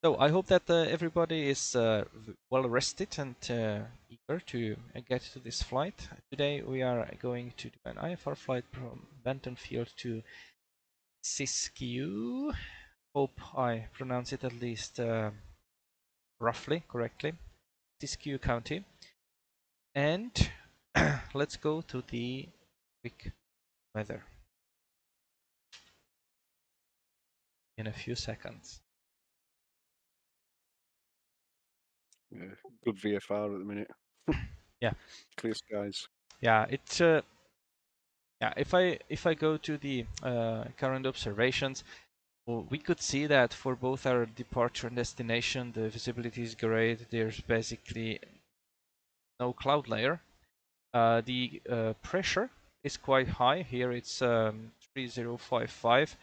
So I hope that everybody is well rested and eager to get to this flight. Today we are going to do an IFR flight from Benton Field to Siskiyou. Hope I pronounce it at least roughly correctly. Siskiyou County. And let's go to the quick weather in a few seconds. Yeah, good VFR at the minute. Yeah. Clear skies. Yeah, it's yeah. If I go to the current observations, well, we could see that for both our departure and destination, the visibility is great. There's basically no cloud layer. The pressure is quite high. Here it's 3055.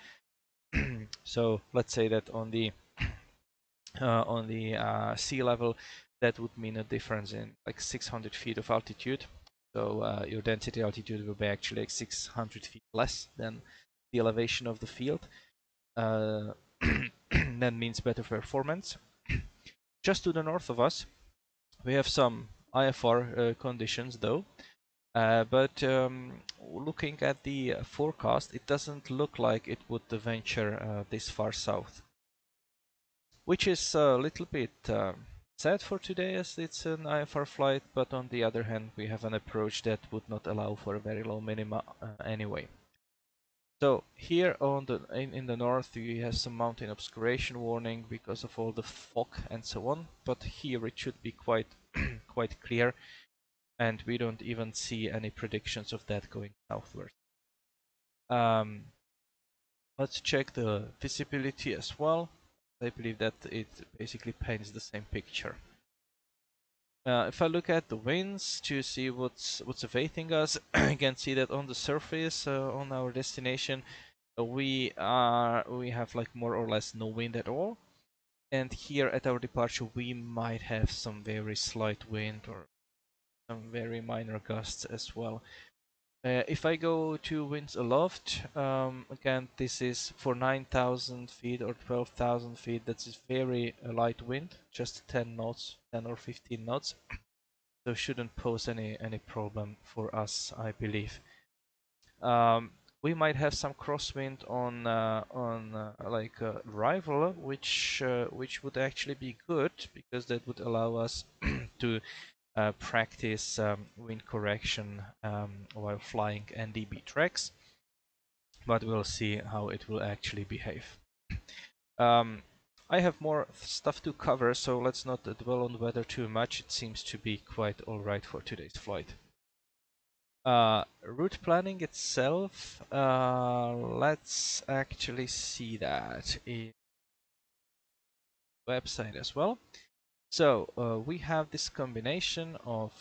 So let's say that on the sea level, that would mean a difference in like 600 feet of altitude. So your density altitude will be actually like 600 feet less than the elevation of the field. That means better performance. Just to the north of us, we have some IFR conditions though. But looking at the forecast, it doesn't look like it would venture this far south, which is a little bit sad for today as it's an IFR flight, but on the other hand we have an approach that would not allow for a very low minima anyway. So here on the in the north you have some mountain obscuration warning because of all the fog and so on, but here it should be quite quite clear, and we don't even see any predictions of that going southward. Let's check the visibility as well. I believe that it basically paints the same picture. If I look at the winds to see what's awaiting us, I can see that on the surface on our destination we have like more or less no wind at all, and here at our departure we might have some very slight wind or some very minor gusts as well. If I go to winds aloft, again this is for 9,000 feet or 12,000 feet, that's very light wind, just 10 knots, 10 or 15 knots, so shouldn't pose any problem for us, I believe. We might have some crosswind on like arrival, which would actually be good because that would allow us to practice wind correction while flying NDB tracks, but we'll see how it will actually behave. I have more stuff to cover, so let's not dwell on the weather too much. It seems to be quite alright for today's flight. Route planning itself, let's actually see that in the website as well. So we have this combination of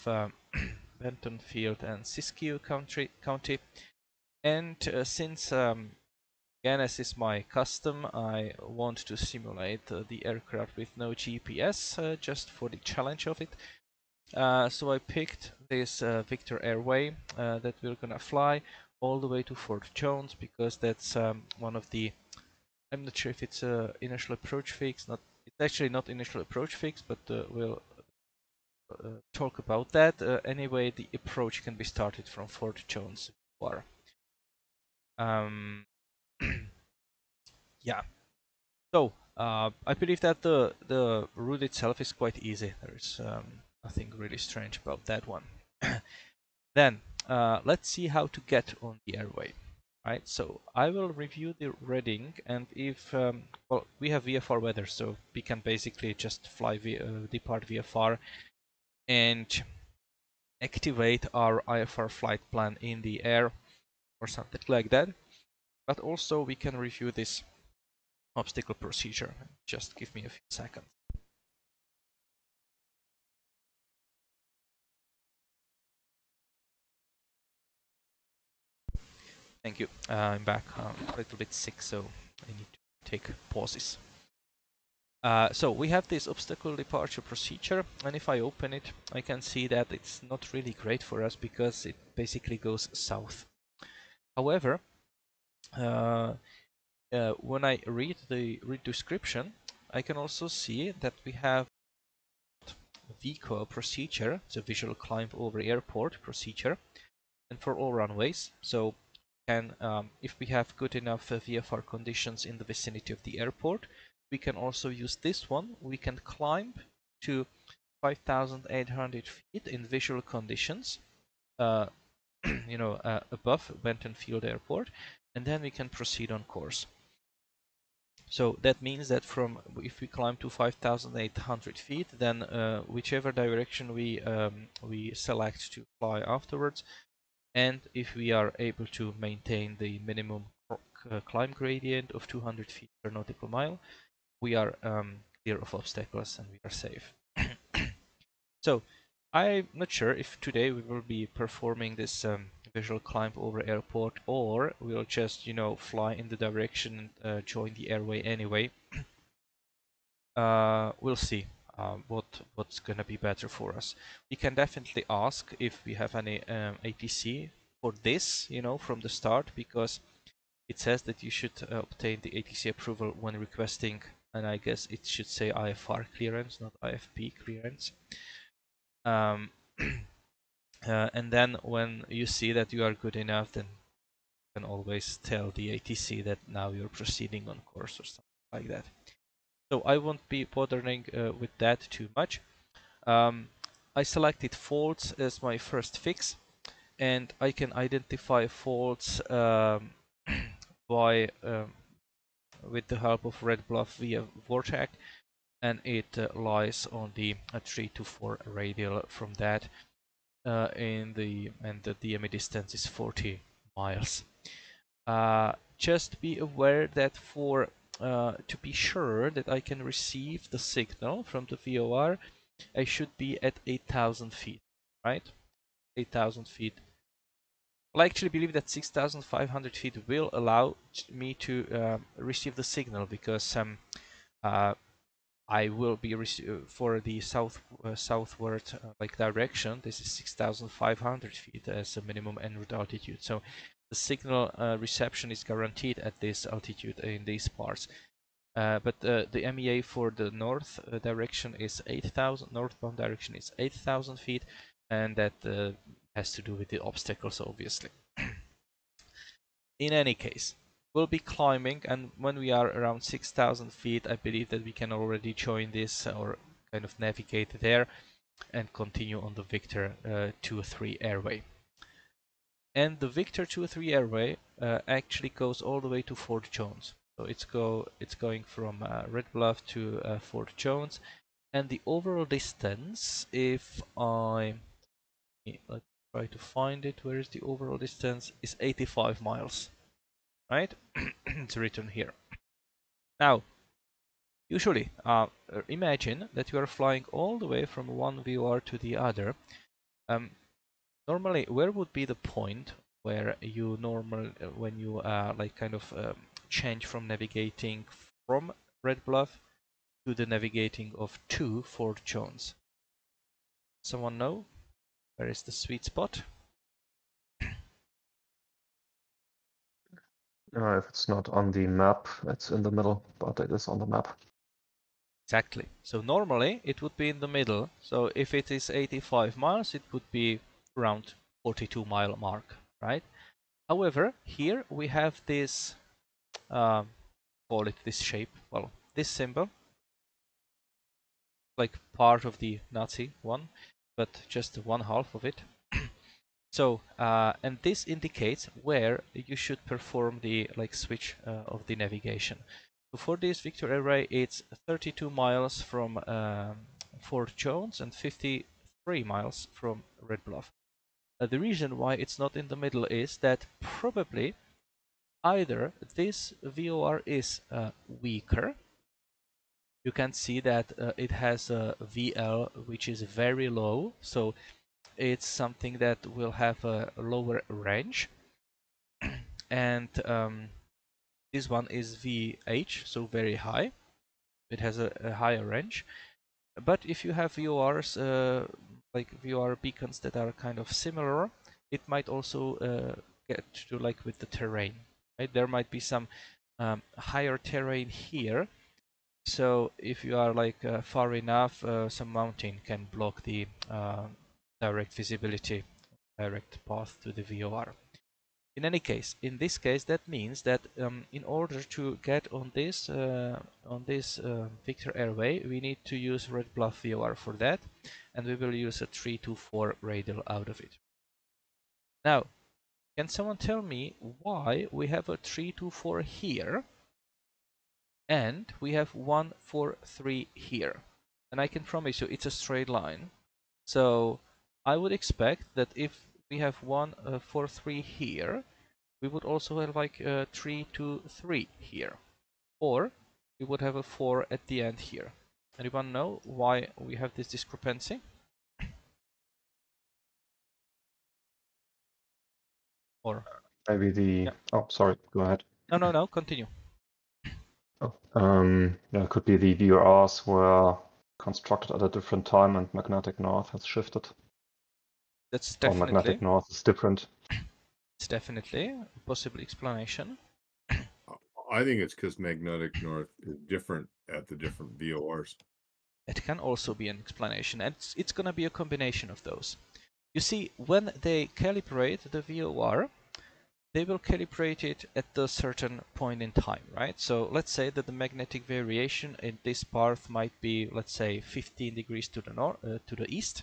Benton Field and Siskiyou County, and since again, as is my custom, I want to simulate the aircraft with no GPS just for the challenge of it. So I picked this Victor Airway that we're gonna fly all the way to Fort Jones because that's one of the, I'm not sure if it's a initial approach fix, it's actually not initial approach fix, but we'll talk about that. Anyway, the approach can be started from Fort Jones. Um, yeah. So I believe that the route itself is quite easy. There's nothing really strange about that one. Then let's see how to get on the airway. Right, so I will review the reading, and if well, we have VFR weather, so we can basically just fly depart VFR and activate our IFR flight plan in the air or something like that. But also we can review this obstacle procedure. Just give me a few seconds. Thank you. I'm back. A little bit sick, so I need to take pauses. So we have this obstacle departure procedure, and if I open it, I can see that it's not really great for us because it basically goes south. However, when I read the description, I can also see that we have VCO procedure, it's a visual climb over airport procedure, and for all runways. So can if we have good enough VFR conditions in the vicinity of the airport, we can also use this one. We can climb to 5,800 feet in visual conditions, above Benton Field Airport, and then we can proceed on course. So that means that if we climb to 5,800 feet, then whichever direction we select to fly afterwards, and if we are able to maintain the minimum climb gradient of 200 feet per nautical mile, we are clear of obstacles and we are safe. So I'm not sure if today we will be performing this visual climb over airport, or we'll just fly in the direction and join the airway anyway. We'll see what's gonna be better for us. We can definitely ask if we have any ATC for this, from the start, because it says that you should obtain the ATC approval when requesting, and I guess it should say IFR clearance, not IFP clearance. And then when you see that you are good enough, then you can always tell the ATC that now you're proceeding on course or something like that. So I won't be bothering with that too much. I selected faults as my first fix, and I can identify faults by with the help of Red Bluff via Vortec, and it lies on the 3 to 4 radial from that, and the DME distance is 40 miles. Just be aware that to be sure that I can receive the signal from the VOR, I should be at 8,000 feet, right? 8,000 feet. Well, I actually believe that 6,500 feet will allow me to receive the signal, because I will be for the southward direction. This is 6,500 feet as a minimum en route altitude. So the signal reception is guaranteed at this altitude in these parts. But the MEA for the north direction is 8,000. Northbound direction is 8,000 feet, and that has to do with the obstacles, obviously. In any case, we'll be climbing, and when we are around 6,000 feet, I believe that we can already join this or kind of navigate there and continue on the Victor 2-3 airway. And the Victor 2-3 airway actually goes all the way to Fort Jones. So it's going from Red Bluff to Fort Jones, and the overall distance, if let's try to find it, where is the overall distance, is 85 miles, right? It's written here. Now, usually, imagine that you are flying all the way from one VOR to the other. Normally, where would be the point where you when you change from navigating from Red Bluff to the navigating of to Fort Jones? Someone know? Where is the sweet spot? If it's not on the map, it's in the middle, but it is on the map. Exactly. So normally it would be in the middle. So if it is 85 miles, it would be around 42-mile mark, right? However, here we have this, call it this shape, well, this symbol, like part of the Nazi one, but just one half of it. So, and this indicates where you should perform the switch of the navigation. So for this Victor array, it's 32 miles from Fort Jones and 53 miles from Red Bluff. The reason why it's not in the middle is that probably either this VOR is weaker. You can see that it has a VL which is very low, so it's something that will have a lower range. And this one is VH, so very high. It has a higher range. But if you have VORs, like VOR beacons that are kind of similar, it might also get to with the terrain. Right? There might be some higher terrain here, So if you are like far enough, some mountain can block the direct visibility, direct path to the VOR. In any case, in this case, that means that in order to get on this Victor Airway, we need to use Red Bluff VOR for that, and we will use a 324 radial out of it. Now, can someone tell me why we have a 324 here and we have 143 here? And I can promise you it's a straight line. So I would expect that if we have 143 here, we would also have like a 323 here, or we would have a 4 at the end here. Anyone know why we have this discrepancy? Or Maybe the... Yeah. Oh, sorry, go ahead. No, continue. Oh, yeah, it could be the VRRs were constructed at a different time and magnetic north has shifted. That's Or definitely, magnetic north is different. it's definitely a possible explanation. I think it's because magnetic north is different at the different VORs. It can also be an explanation, and it's going to be a combination of those. You see, when they calibrate the VOR, they will calibrate it at a certain point in time, right? So let's say that the magnetic variation in this path might be, let's say, 15 degrees to the north, to the east,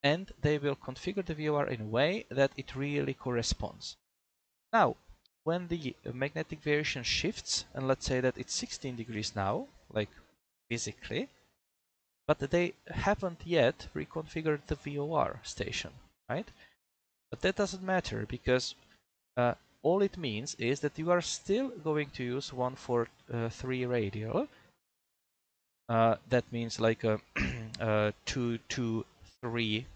and they will configure the VOR in a way that it really corresponds. Now, when the magnetic variation shifts, and let's say that it's 16 degrees now, like physically, but they haven't yet reconfigured the VOR station, right? But that doesn't matter, because all it means is that you are still going to use 143 radial. That means like a 223,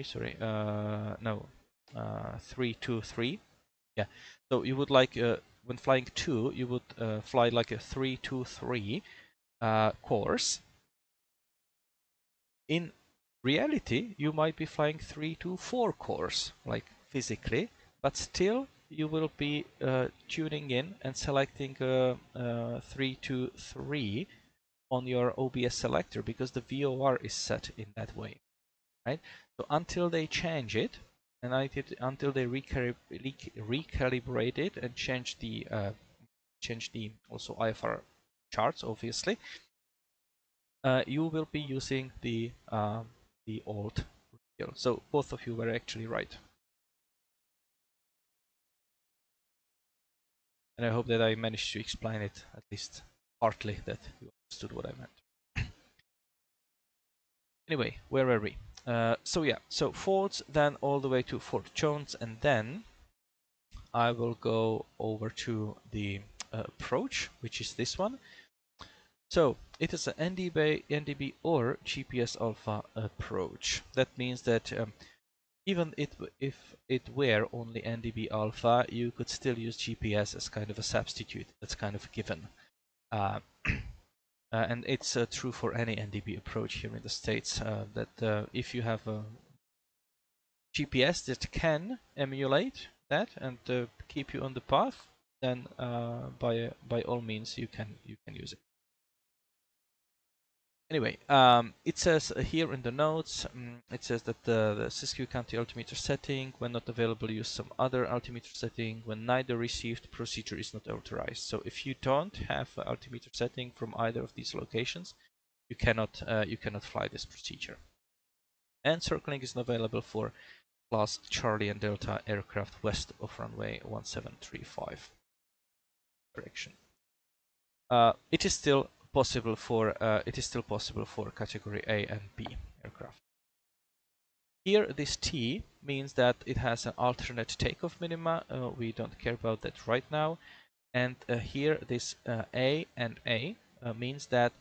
sorry, no, 323. Yeah, so you would like, when flying 2, you would fly like a 323 course. In reality, you might be flying 324 course, like physically, but still you will be tuning in and selecting 323 on your OBS selector, because the VOR is set in that way, right? So until they change it, and until they recalibrate it and change the also IFR charts, obviously, you will be using the old radial. So both of you were actually right. And I hope that I managed to explain it, at least partly, that you understood what I meant. Anyway, where were we? So yeah, so Fords, then all the way to Fort Jones, and then I will go over to the approach, which is this one. So it is an NDB or GPS alpha approach. That means that even if it were only NDB alpha, you could still use GPS as kind of a substitute. That's kind of a given. And it's true for any NDB approach here in the States, that if you have a GPS that can emulate that and keep you on the path, then by all means you can use it. Anyway, it says here in the notes, it says that the Siskiyou County altimeter setting, when not available, use some other altimeter setting. When neither received, procedure is not authorized. So if you don't have an altimeter setting from either of these locations, you cannot fly this procedure. And circling is not available for Class Charlie and Delta aircraft west of runway 1735 direction. It is still possible for category A and B aircraft. Here this T means that it has an alternate takeoff minima. We don't care about that right now. And here this A and A means that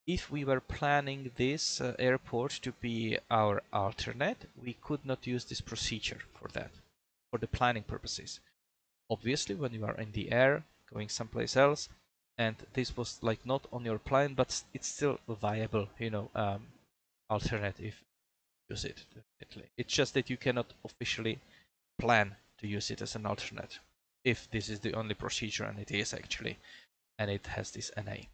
if we were planning this airport to be our alternate, we could not use this procedure for that, for the planning purposes. Obviously, when you are in the air going someplace else, and this was like not on your plan, but it's still a viable, alternative. Use it definitely. It's just that you cannot officially plan to use it as an alternate if this is the only procedure, and it is actually, and it has this NA.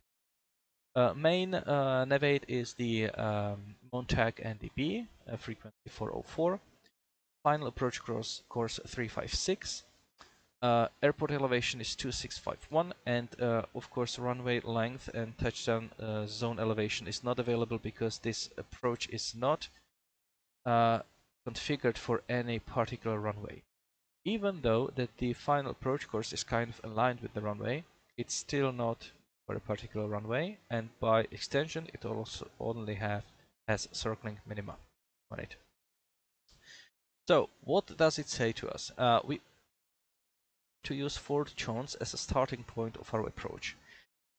Main navigate is the Montag NDB, frequency 404. Final approach course 356. Airport elevation is 2651, and of course runway length and touchdown zone elevation is not available because this approach is not configured for any particular runway. Even though that the final approach course is kind of aligned with the runway, it's still not for a particular runway, and by extension it also only has circling minima on it. So what does it say to us? We to use Fort Jones as a starting point of our approach.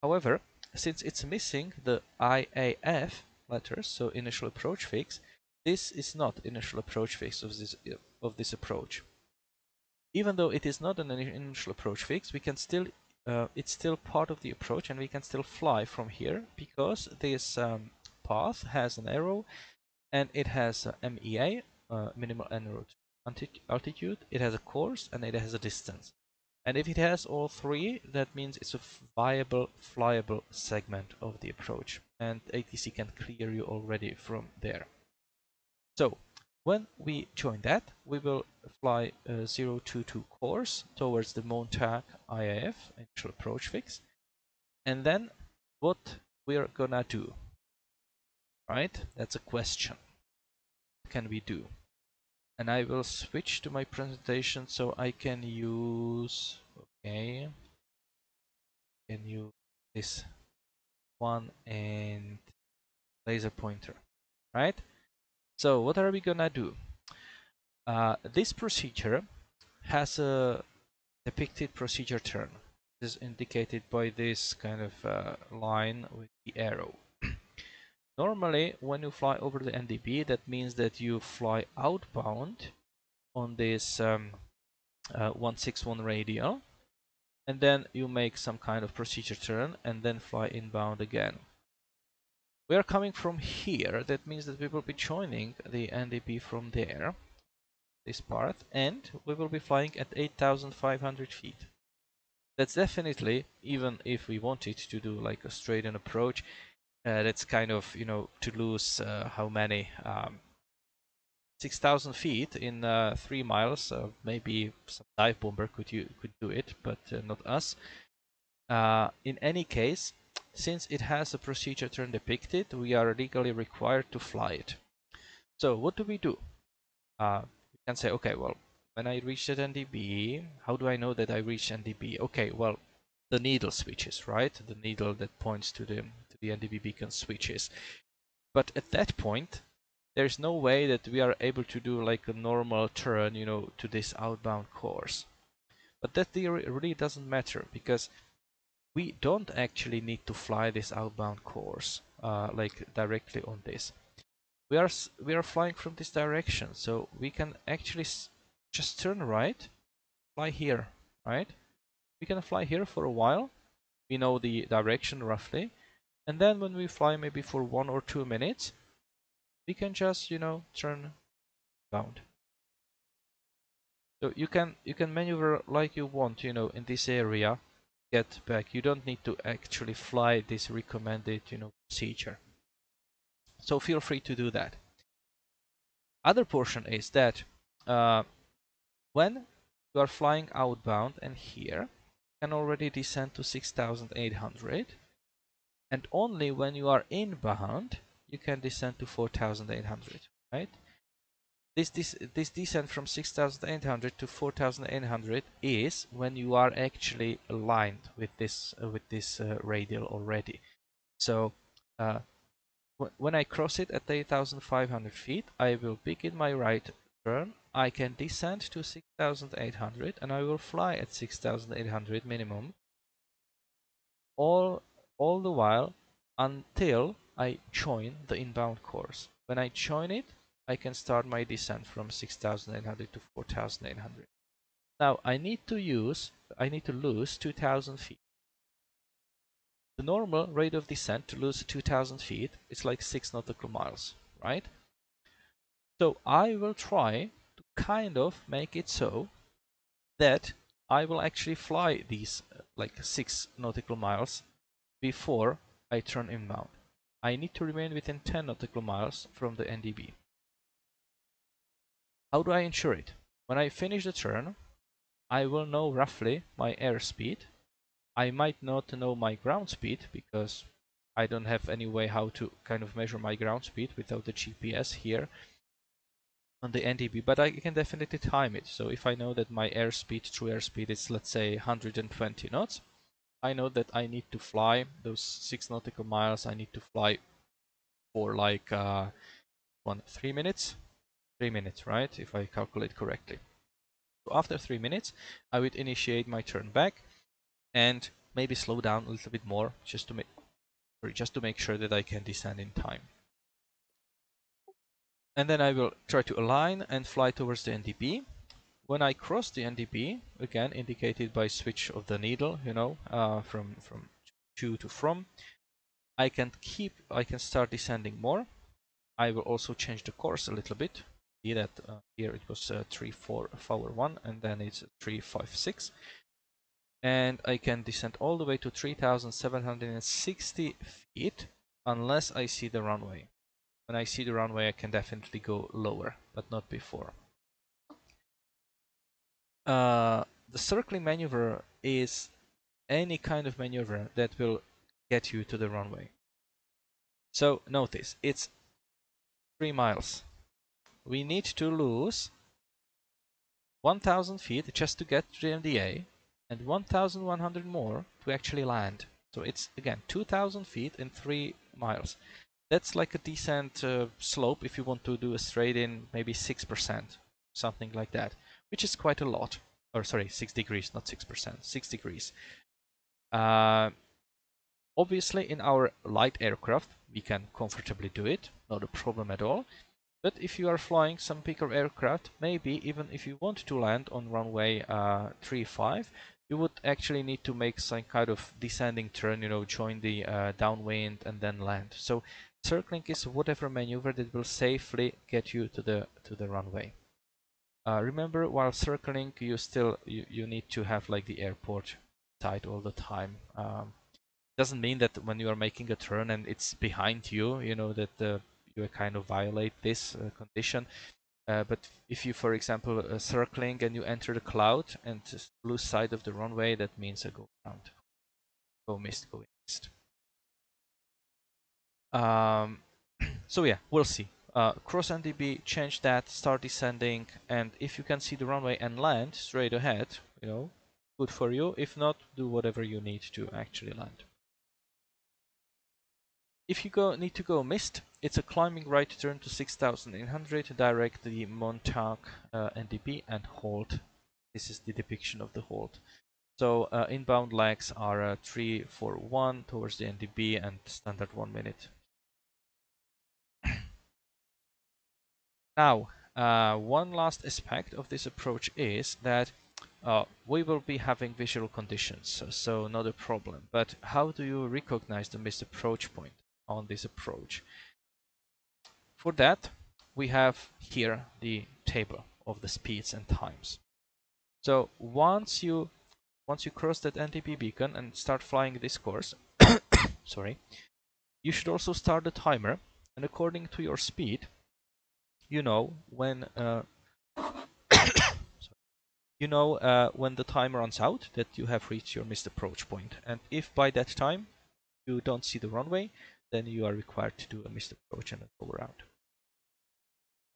However, since it's missing the IAF letters, so initial approach fix, this is not initial approach fix of this approach. Even though it is not an initial approach fix, we can still it's still part of the approach, and we can still fly from here because this path has an arrow, and it has MEA, minimal en route altitude, it has a course, and it has a distance. And if it has all three, that means it's a viable, flyable segment of the approach, and ATC can clear you already from there. So when we join that, we will fly 022 course towards the Montag IAF, initial approach fix. And then what we're gonna do, right? That's a question. What can we do? And I will switch to my presentation so I can use, okay, can use this one and laser pointer, right? So what are we gonna do? This procedure has a depicted procedure turn. This is indicated by this kind of line with the arrow. Normally, when you fly over the NDB, that means that you fly outbound on this 161 radial, and then you make some kind of procedure turn and then fly inbound again. We are coming from here, that means that we will be joining the NDB from there, this part, and we will be flying at 8,500 feet. That's definitely, even if we wanted to do like a straight-in approach, that's kind of, you know, to lose how many 6,000 feet in 3 miles. Maybe some dive bomber could do it, but not us. In any case, since it has a procedure turn depicted, we are legally required to fly it. So what do? You can say, okay, well, when I reach that NDB, how do I know that I reached NDB? Okay, well, the needle switches, right? The needle that points to the NDB beacon switches. But at that point, there's no way that we are able to do like a normal turn, you know, to this outbound course. But that really doesn't matter, because we don't actually need to fly this outbound course like directly on this. We are flying from this direction, so we can actually just turn right, fly here, right? We can fly here for a while. We know the direction roughly, and then when we fly maybe for 1 or 2 minutes, we can just, you know, turn bound. So you can maneuver like you want, you know, in this area, get back. You don't need to actually fly this recommended, you know, procedure. So feel free to do that. Other portion is that when you are flying outbound and here, you can already descend to 6,800, and only when you are inbound you can descend to 4,800, right? This descent from 6,800 to 4,800 is when you are actually aligned with this radial already. So when I cross it at 8,500 feet, I will begin my right turn. I can descend to 6,800 and I will fly at 6,800 minimum all the while until I join the inbound course. When I join it, I can start my descent from 6,800 to 4,800. Now I need to lose 2,000 feet. The normal rate of descent to lose 2,000 feet is like 6 nautical miles, right? So I will try to kind of make it so that I will actually fly these like 6 nautical miles before I turn inbound. I need to remain within 10 nautical miles from the NDB. How do I ensure it? When I finish the turn, I will know roughly my airspeed. I might not know my ground speed because I don't have any way how to kind of measure my ground speed without the GPS here on the NDB, but I can definitely time it. So if I know that my airspeed, true airspeed is, let's say, 120 knots, I know that I need to fly those 6 nautical miles. I need to fly for like 3 minutes. 3 minutes, right? If I calculate correctly. So after 3 minutes, I would initiate my turn back and maybe slow down a little bit more just to make sure that I can descend in time. And then I will try to align and fly towards the NDB. When I cross the NDB, again indicated by switch of the needle, you know, from to from, I can start descending more. I will also change the course a little bit. See that here it was 341 and then it's 356. And I can descend all the way to 3,760 feet unless I see the runway. When I see the runway, I can definitely go lower, but not before. The circling maneuver is any kind of maneuver that will get you to the runway. So notice, it's 3 miles. We need to lose 1,000 feet just to get to the MDA and 1,100 more to actually land. So it's again 2,000 feet in 3 miles. That's like a decent slope if you want to do a straight in, maybe 6%, something like that, which is quite a lot. Or sorry, 6 degrees, not 6%, 6 degrees. Obviously, in our light aircraft, we can comfortably do it, not a problem at all. But if you are flying some bigger aircraft, maybe even if you want to land on runway 35, you would actually need to make some kind of descending turn, you know, join the downwind and then land. So circling is whatever maneuver that will safely get you to the runway. Remember, while circling, you need to have like the airport tight all the time. Doesn't mean that when you are making a turn and it's behind you, you know that you kind of violate this condition. But if you, for example, circling and you enter the cloud and lose sight of the runway, that means a go around, go missed, go missed. So yeah, we'll see. Cross NDB, change that, start descending, and if you can see the runway and land straight ahead, you know, good for you. If not, do whatever you need to actually land. If you need to go missed, it's a climbing right turn to 6,800, direct the Montauk NDB and hold. This is the depiction of the hold. So inbound legs are 341 towards the NDB and standard 1 minute. Now, one last aspect of this approach is that we will be having visual conditions, so not a problem. But how do you recognize the missed approach point on this approach? For that, we have here the table of the speeds and times. So once you cross that NDB beacon and start flying this course, sorry, you should also start the timer, and according to your speed, you know when when the timer runs out that you have reached your missed approach point. And if by that time you don't see the runway, then you are required to do a missed approach and a go around.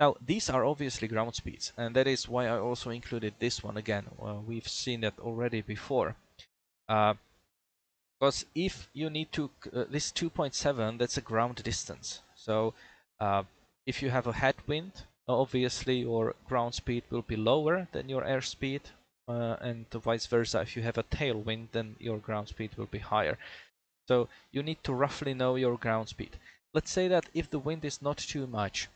Now, these are obviously ground speeds, and that is why I also included this one again. We've seen that already before. Because if you need to, this 2.7, that's a ground distance. So if you have a headwind, obviously your ground speed will be lower than your airspeed, and vice versa. If you have a tailwind, then your ground speed will be higher. So you need to roughly know your ground speed. Let's say that if the wind is not too much,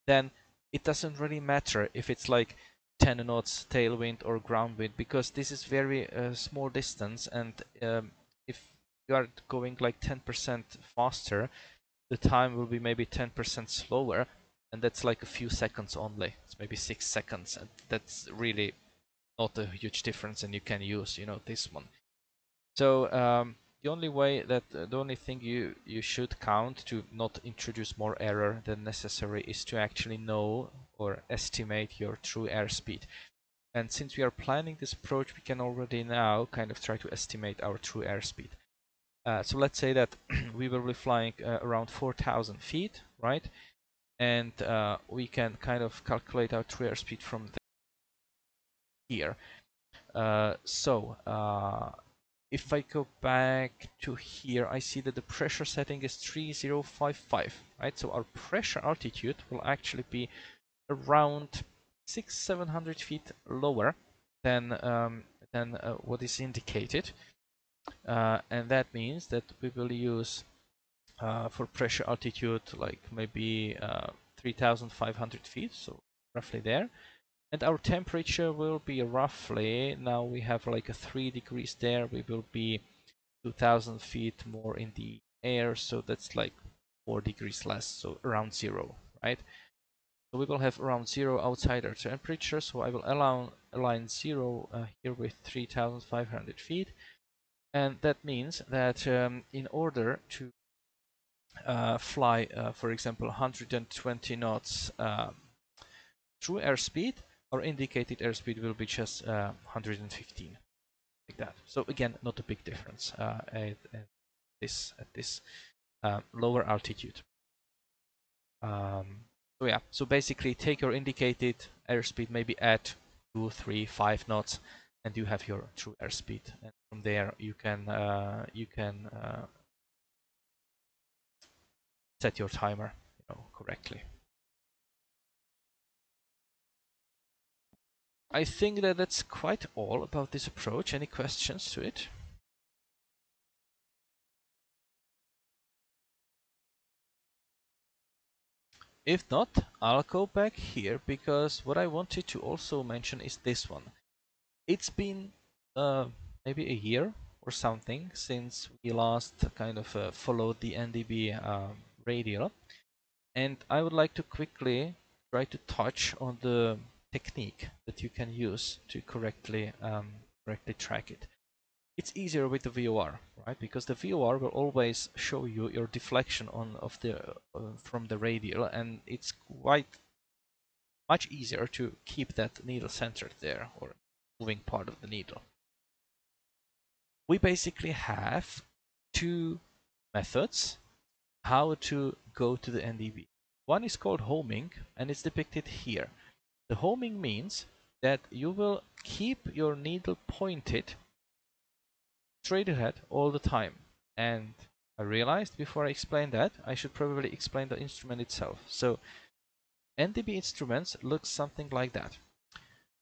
then it doesn't really matter if it's like 10 knots tailwind or ground wind, because this is very small distance, and if you are going like 10% faster, the time will be maybe 10% slower, and that's like a few seconds only. It's maybe 6 seconds, and that's really not a huge difference, and you can use, you know, this one. So the only way that the only thing you should count to not introduce more error than necessary is to actually know or estimate your true airspeed. And since we are planning this approach, we can already now kind of try to estimate our true airspeed. So let's say that we will be flying around 4,000 feet, right? And we can kind of calculate our true airspeed from here. If I go back to here, I see that the pressure setting is 3055, right? So our pressure altitude will actually be around 600-700 feet lower than what is indicated, and that means that we will use for pressure altitude like maybe 3,500 feet, so roughly there. And our temperature will be roughly, now we have like a 3 degrees there, we will be 2,000 feet more in the air, so that's like 4 degrees less, so around 0, right? So we will have around 0 outside our temperature, so I will align 0 here with 3,500 feet. And that means that in order to fly, for example, 120 knots true airspeed, our indicated airspeed will be just 115, like that. So again, not a big difference at this lower altitude. So yeah, so basically take your indicated airspeed, maybe add 2, 3, 5 knots, and you have your true airspeed. And from there you can set your timer, correctly. I think that that's quite all about this approach. Any questions to it? If not, I'll go back here, because what I wanted to also mention is this one. It's been maybe a year or something since we last kind of followed the NDB radial, and I would like to quickly try to touch on the technique that you can use to correctly track it. It's easier with the VOR, right? Because the VOR will always show you your deflection from the radial, and it's quite much easier to keep that needle centered there, or moving part of the needle. We basically have two methods how to go to the NDB. One is called homing, and it's depicted here. The homing means that you will keep your needle pointed straight ahead all the time. And I realized before I explain that, I should probably explain the instrument itself. So NDB instruments look something like that.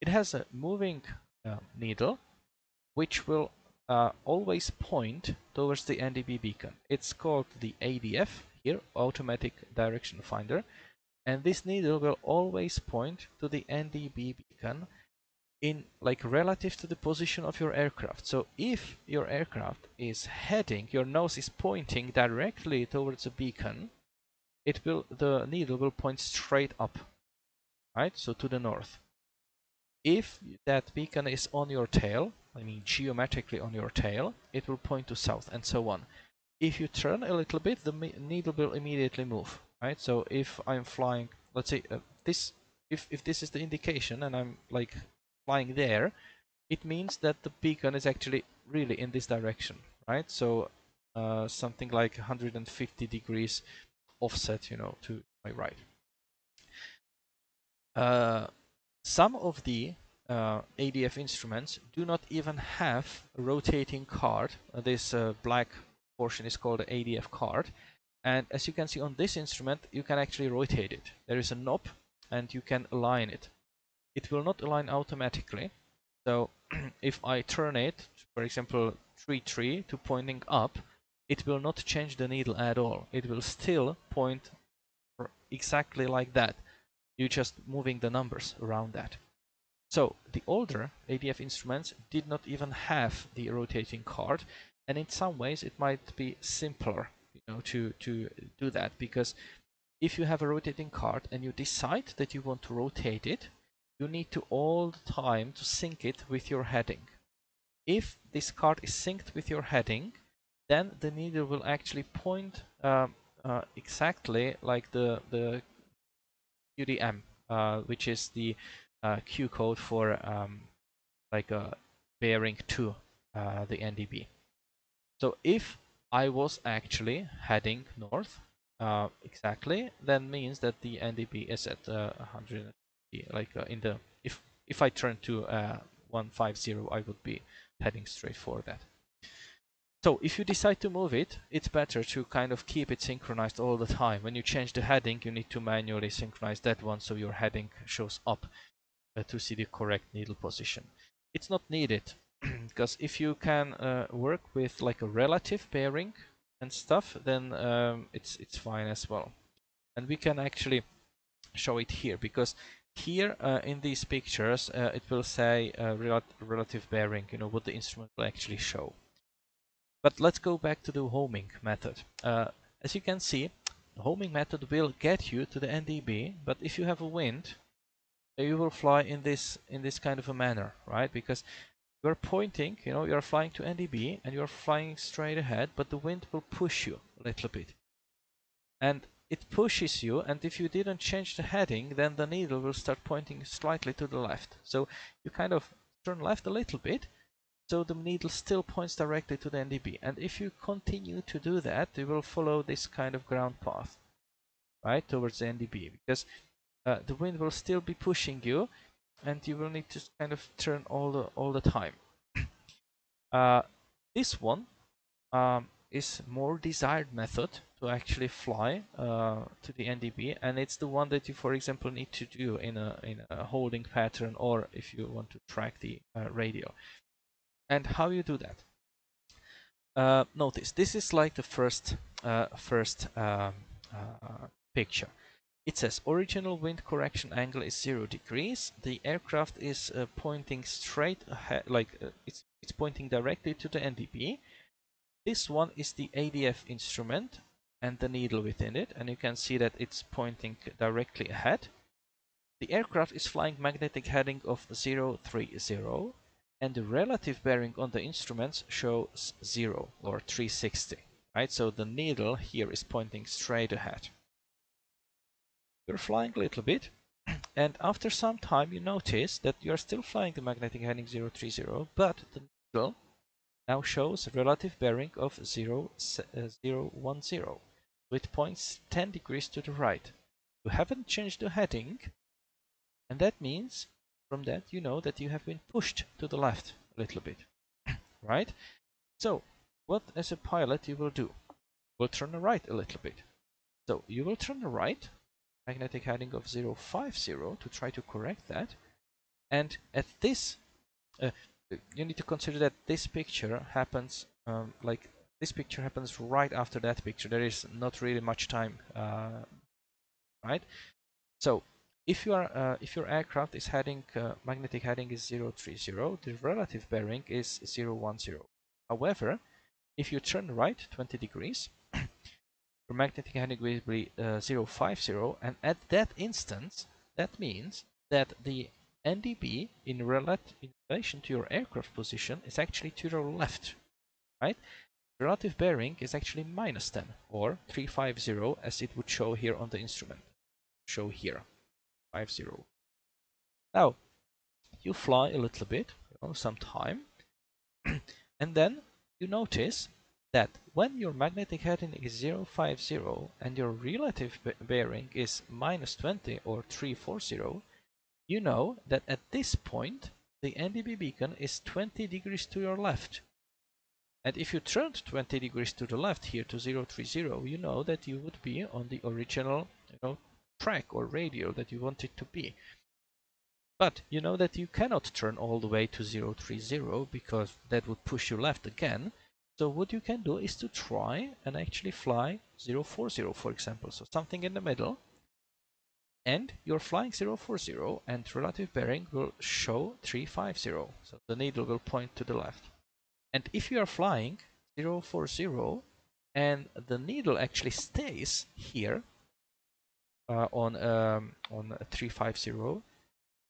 It has a moving needle which will always point towards the NDB beacon. It's called the ADF here, Automatic Direction Finder, and this needle will always point to the NDB beacon in like relative to the position of your aircraft. So if your aircraft is heading, your nose is pointing directly towards a beacon, the needle will point straight up, right? So to the north. If that beacon is on your tail, I mean geometrically on your tail, it will point to south, and so on. If you turn a little bit, the needle will immediately move, right? So if I'm flying, let's say if this is the indication and I'm like flying there, it means that the beacon is actually really in this direction, right? So something like 150 degrees offset, to my right. Some of the ADF instruments do not even have a rotating card. This black portion is called the ADF card, and as you can see on this instrument, you can actually rotate it. There is a knob and you can align it. It will not align automatically. So if I turn it, for example, 3-3 to pointing up, it will not change the needle at all. It will still point exactly like that. You're just moving the numbers around that. So the older ADF instruments did not even have the rotating card, and in some ways it might be simpler, to do that, because if you have a rotating card and you decide that you want to rotate it, you need to all the time to sync it with your heading. If this card is synced with your heading, then the needle will actually point exactly like the QDM, which is the Q code for like a bearing to the NDB. So if I was actually heading north exactly, then means that the NDB is at 150. Like in the if I turn to 150, I would be heading straight for that. So if you decide to move it, it's better to kind of keep it synchronized all the time. When you change the heading, you need to manually synchronize that one so your heading shows up to see the correct needle position. It's not needed because if you can work with like a relative bearing and stuff, then it's fine as well. And we can actually show it here, because here in these pictures it will say relative bearing, you know, what the instrument will actually show. But let's go back to the homing method. As you can see, the homing method will get you to the NDB, but if you have a wind, you will fly in this kind of a manner, right? Because you're pointing, you know, you're flying to NDB and you're flying straight ahead, but the wind will push you a little bit. And it pushes you, and if you didn't change the heading, then the needle will start pointing slightly to the left. So you kind of turn left a little bit, so the needle still points directly to the NDB. And if you continue to do that, you will follow this kind of ground path, right, towards the NDB, because the wind will still be pushing you, and you will need to kind of turn all the time. This one is more desired method to actually fly to the NDB, and it's the one that you, for example, need to do in a holding pattern, or if you want to track the radial. And how you do that? Notice this is like the first picture. It says original wind correction angle is 0 degrees. The aircraft is pointing straight ahead, like it's pointing directly to the NDB. This one is the ADF instrument and the needle within it, and you can see that it's pointing directly ahead. The aircraft is flying magnetic heading of 030, and the relative bearing on the instruments shows 0 or 360, right? So the needle here is pointing straight ahead. You're flying a little bit, and after some time you notice that you're still flying the magnetic heading 030, but the needle now shows a relative bearing of 010, with points 10 degrees to the right. You haven't changed the heading, and that means from that you know that you have been pushed to the left a little bit, right? So what as a pilot you will do? You will turn right a little bit. So you will turn right, magnetic heading of 050 to try to correct that, and at this you need to consider that this picture happens like this picture happens right after that picture. There is not really much time, right? So if you are if your aircraft is heading magnetic heading is 030, the relative bearing is 010. However, if you turn right 20 degrees, your magnetic heading will be 050, and at that instance, that means that the NDB in relation to your aircraft position is actually to your left, right? Relative bearing is actually -10 or 350 as it would show here on the instrument. Show here, 50. Now, you fly a little bit, you know, some time, and then you notice that when your magnetic heading is 050 and your relative bearing is -20 or 340, you know that at this point the NDB beacon is 20 degrees to your left. And if you turned 20 degrees to the left here to 030, you know that you would be on the original, you know, track or radial that you want it to be. But you know that you cannot turn all the way to 030 because that would push you left again. So what you can do is to try and actually fly 040, for example. So something in the middle. And you're flying 040 and relative bearing will show 350. So the needle will point to the left. And if you are flying 040 and the needle actually stays here on 350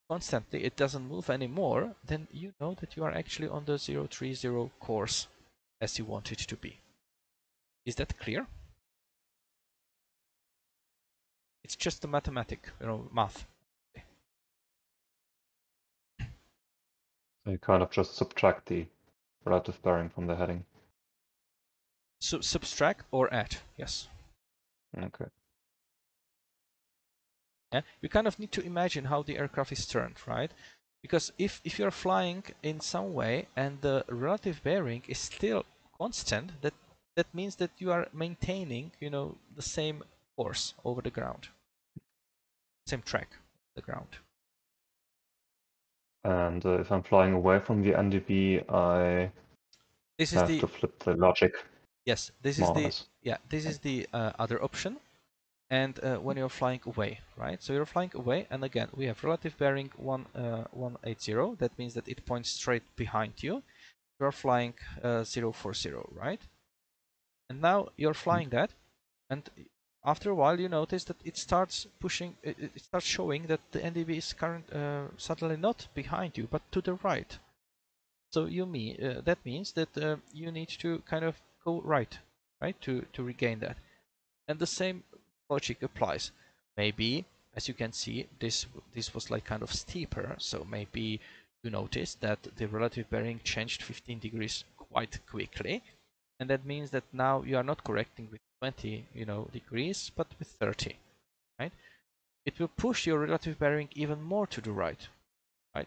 constantly, it doesn't move anymore, then you know that you are actually on the 030 course as you want it to be. Is that clear? It's just a mathematic, math. So you kind of just subtract the relative bearing from the heading. So subtract or add, yes. Okay. Yeah, you kind of need to imagine how the aircraft is turned, right? Because if you're flying in some way and the relative bearing is still constant, that means that you are maintaining, the same course over the ground, same track, the ground. And if I'm flying away from the NDB, I have to flip the logic. Yes, this is the other option. And when you're flying away, right? So you're flying away, and again, we have relative bearing 180. That means that it points straight behind you. You're flying 040, right? And now you're flying that, and after a while, you notice that it starts pushing. It starts showing that the NDB is suddenly not behind you, but to the right. So that means that you need to kind of go right, to regain that. And the same logic applies. Maybe, as you can see, this was like kind of steeper, so maybe you notice that the relative bearing changed 15 degrees quite quickly, and that means that now you are not correcting with 20 degrees, but with 30, right? It will push your relative bearing even more to the right,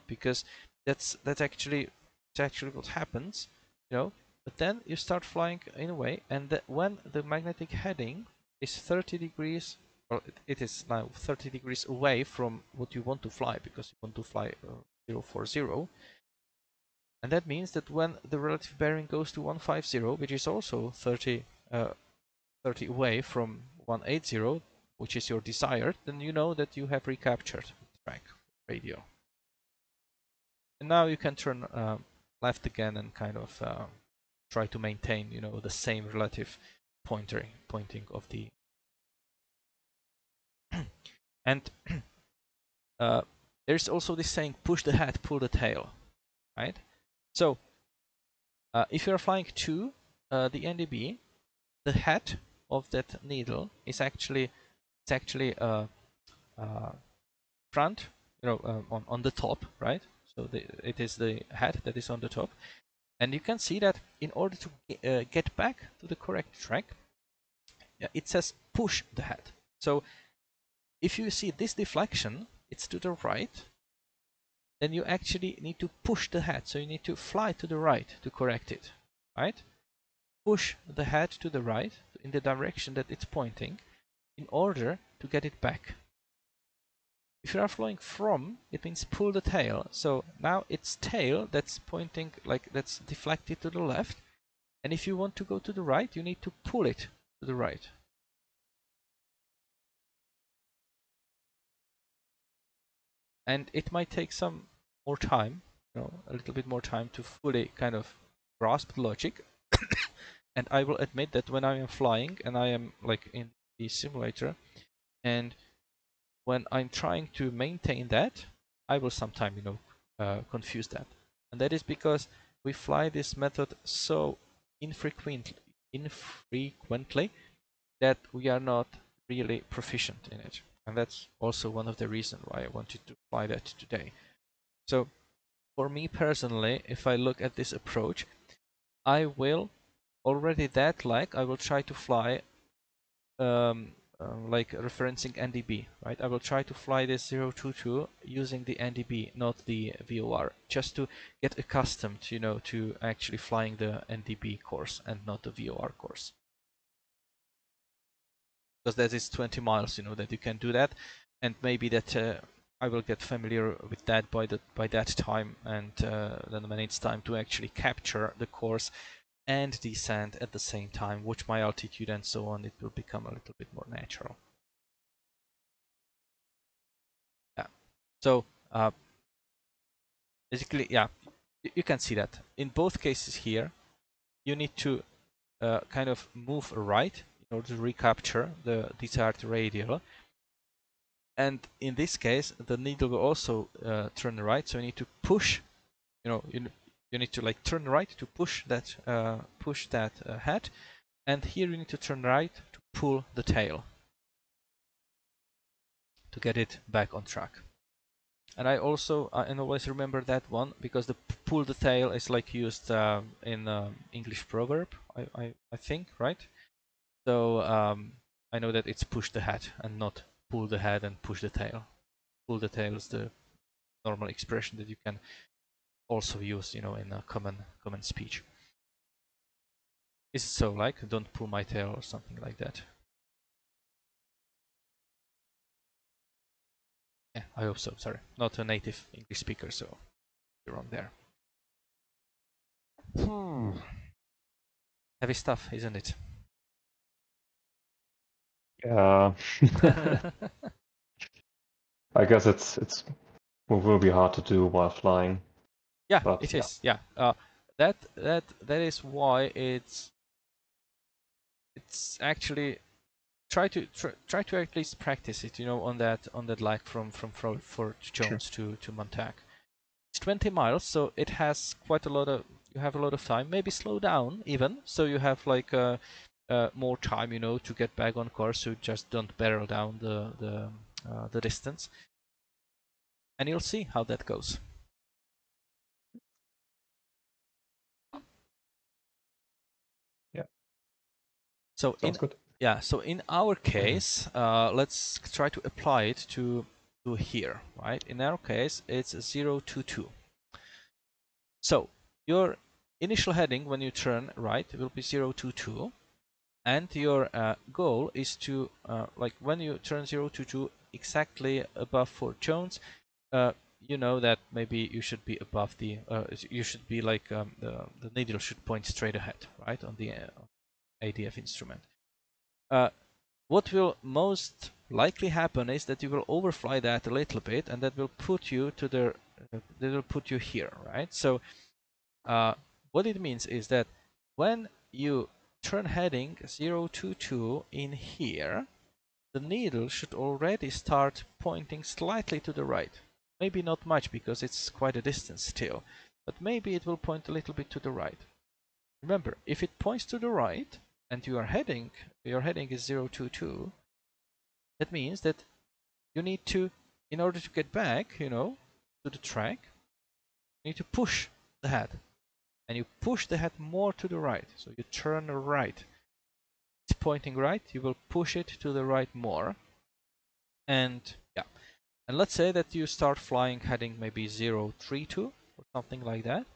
because that's actually what happens, but then you start flying in a way, and when the magnetic heading is 30 degrees, well, it is now 30 degrees away from what you want to fly, because you want to fly 040, and that means that when the relative bearing goes to 150, which is also 30 away from 180, which is your desired, then you know that you have recaptured the track radio. And now you can turn left again and kind of try to maintain, the same relative pointing of the. And there's also this saying, push the head, pull the tail, right? So if you're flying to the NDB, the head of that needle is actually front, on the top, right? So it is the head that is on the top, and you can see that in order to get back to the correct track, it says push the head. So if you see this deflection, it's to the right, then you actually need to push the head. So you need to fly to the right to correct it, right? Push the head to the right in the direction that it's pointing in order to get it back. If you are flying from, it means pull the tail. So now it's tail that's pointing, like that's deflected to the left. And if you want to go to the right, you need to pull it to the right. And it might take some more time, a little bit more time to fully kind of grasp the logic. And I will admit that when I am flying and I am like in the simulator, and when I'm trying to maintain that, I will sometimes, confuse that. And that is because we fly this method so infrequently that we are not really proficient in it. And that's also one of the reasons why I wanted to fly that today. So for me personally, if I look at this approach, I will already I will try to fly like referencing NDB, right? I will try to fly this 022 using the NDB, not the VOR, just to get accustomed, to actually flying the NDB course and not the VOR course. Because that is 20 miles, that you can do that, and maybe that I will get familiar with that by that time, and then when it's time to actually capture the course and descend at the same time, watch my altitude and so on, it will become a little bit more natural. Yeah. So basically, yeah, you can see that in both cases here, you need to kind of move right in order to recapture the desired radial. And in this case, the needle will also turn right, so you need to push. You need to like turn right to push that head, and here you need to turn right to pull the tail to get it back on track. And I also and always remember that one, because the pull the tail is like used in English proverb, I think, right? So I know that it's push the head and not pull the head and push the tail. Pull the tail is the normal expression that you can also use, you know, in a common speech. Is it so, like, don't pull my tail or something like that? Yeah, I hope so. Sorry, not a native English speaker, so you're wrong there. Heavy stuff, isn't it? Yeah. I guess it will be hard to do while flying. Yeah, But, it yeah. is. Yeah, that is why it's actually try to at least practice it. You know, on that like from Fort Jones to Montauk. It's 20 miles, so it has quite a lot of. You have a lot of time. Maybe slow down even, so you have like more time, you know, to get back on course. So just don't barrel down the distance, and you'll see how that goes. Yeah. So Sounds good. yeah, so in our case, let's try to apply it to here, right? In our case, it's 022. So your initial heading when you turn right will be 022, and your goal is to like when you turn 022 exactly above Fort Jones, you know that maybe you should be above the you should be like the needle should point straight ahead, right, on the ADF instrument. What will most likely happen is that you will overfly that a little bit, and that will put you to the that will put you here, right? So what it means is that when you turn heading 022 in here, the needle should already start pointing slightly to the right. Maybe not much, because it's quite a distance still, but maybe it will point a little bit to the right. Remember, if it points to the right and your heading is 022, that means that you need to, in order to get back, you know, to the track, you need to push the head, and you push the head more to the right. So you turn right. It's pointing right. You will push it to the right more, and yeah. And let's say that you start flying heading maybe 032 or something like that.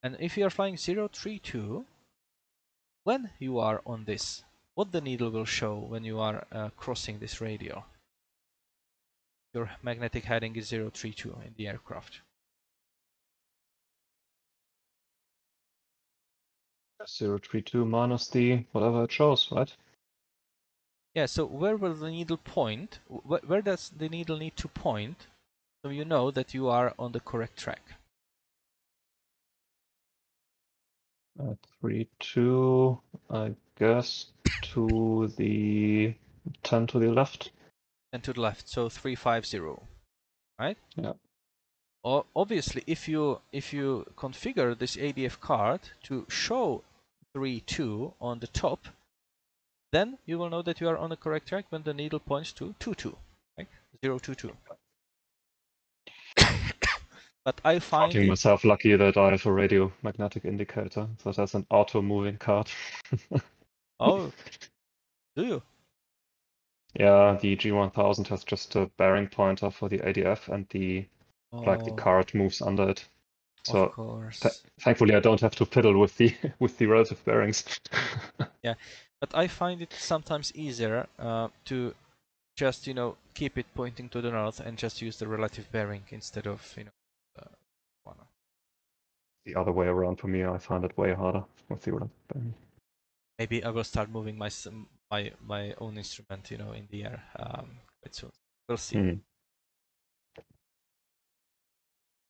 And if you are flying 032, when you are on this, what the needle will show when you are crossing this radial? Your magnetic heading is 032 in the aircraft. 032 minus the whatever it shows, right? Yeah, so where will the needle point? Where does the needle need to point so you know that you are on the correct track? 32, I guess, to the 10 to the left. And to the left, so 350, right? Yeah. Obviously, if you configure this ADF card to show 32 on the top, then you will know that you are on the correct track when the needle points to 22, right? 022. But I find Counting myself lucky that I have a radio magnetic indicator, so that's an auto moving card. Oh, do you? Yeah, the G1000 has just a bearing pointer for the ADF, and the card moves under it. So of course. thankfully I don't have to fiddle with the with the relative bearings. Yeah, but I find it sometimes easier to just, you know, keep it pointing to the north and just use the relative bearing instead of, you know, one. The other way around for me, I find it way harder with the relative bearing. Maybe I will start moving my own instrument, you know, in the air quite soon. We'll see.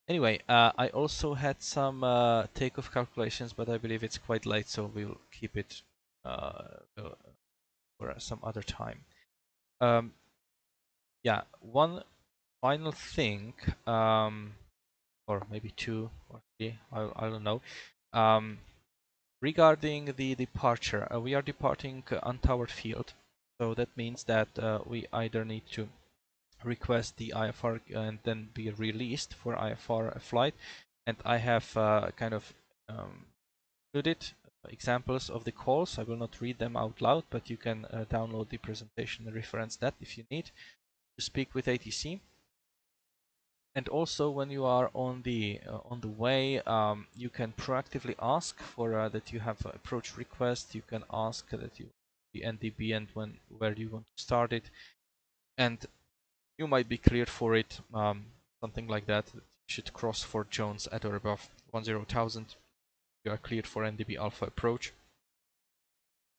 Anyway, I also had some takeoff calculations, but I believe it's quite late, so we'll keep it for some other time. Yeah, one final thing, or maybe two or three, I don't know. Regarding the departure, we are departing untowered field, so that means that we either need to request the IFR and then be released for IFR flight, and I have kind of included examples of the calls. I will not read them out loud, but you can download the presentation and reference that if you need to speak with ATC. And also, when you are on the way, you can proactively ask for that you have approach request. You can ask that you the NDB and where do you want to start it, and you might be cleared for it. Something like that. You should cross Fort Jones at or above 10,000. You are cleared for NDB Alpha approach.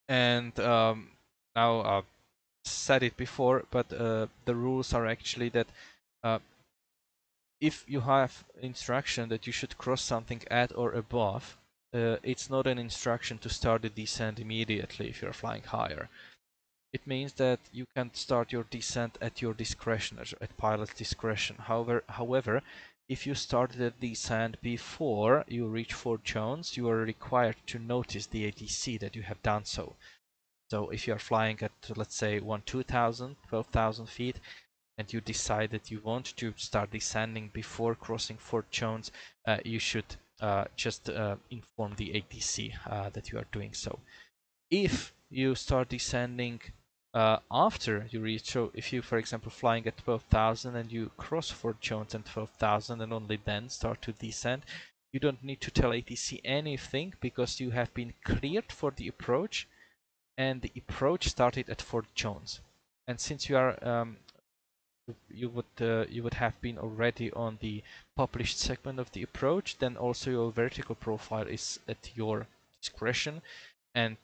And now I've said it before, but the rules are actually that if you have instruction that you should cross something at or above, it's not an instruction to start the descent immediately if you're flying higher. It means that you can start your descent at your discretion, at pilot's discretion. However, if you start the descent before you reach Fort Jones, you are required to notice the ATC that you have done so. So if you are flying at, let's say, 12,000 feet, and you decide that you want to start descending before crossing Fort Jones, you should just inform the ATC that you are doing so. If you start descending after you reach, so if you, for example, flying at 12,000 and you cross Fort Jones and 12,000 and only then start to descend, you don't need to tell ATC anything because you have been cleared for the approach, and the approach started at Fort Jones. And since you are you would have been already on the published segment of the approach, then also your vertical profile is at your discretion and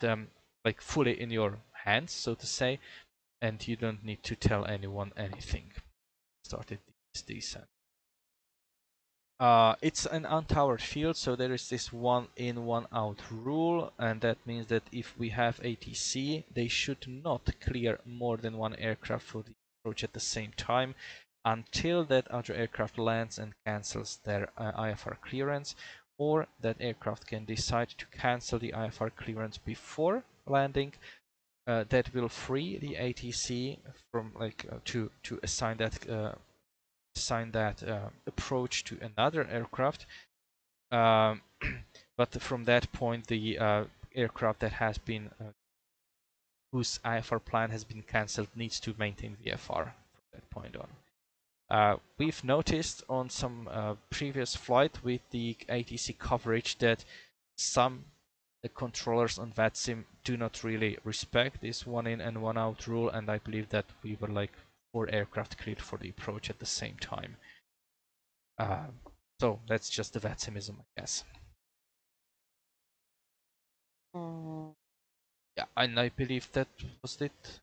like fully in your hands, so to say, and you don't need to tell anyone anything. Started this descent. It's an untowered field, so there is this one in, one out rule, and that means that if we have ATC, they should not clear more than one aircraft for the approach at the same time until that other aircraft lands and cancels their IFR clearance, or that aircraft can decide to cancel the IFR clearance before landing. That will free the ATC from to assign that approach to another aircraft. But from that point, the aircraft that has been whose IFR plan has been cancelled needs to maintain VFR from that point on. We've noticed on some previous flight with the ATC coverage that some controllers on VATSIM do not really respect this one in and one out rule, and I believe that we were like 4 aircraft cleared for the approach at the same time. So that's just the VATSIMism, I guess. Yeah, and I believe that was it.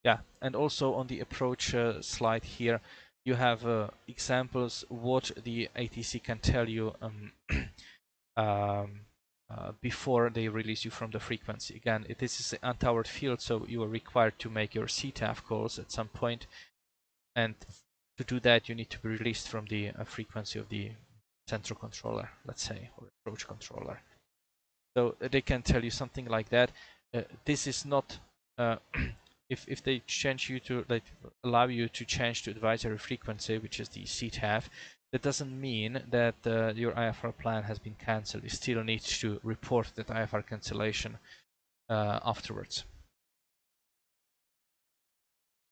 Yeah, and also on the approach slide here, you have examples what the ATC can tell you before they release you from the frequency. Again, this is an untowered field, so you are required to make your CTAF calls at some point, and to do that you need to be released from the frequency of the central controller, let's say, or approach controller. So they can tell you something like that. This is not if they change you to allow you to change to advisory frequency, which is the CTAF, that doesn't mean that your IFR plan has been cancelled. You still need to report that IFR cancellation afterwards.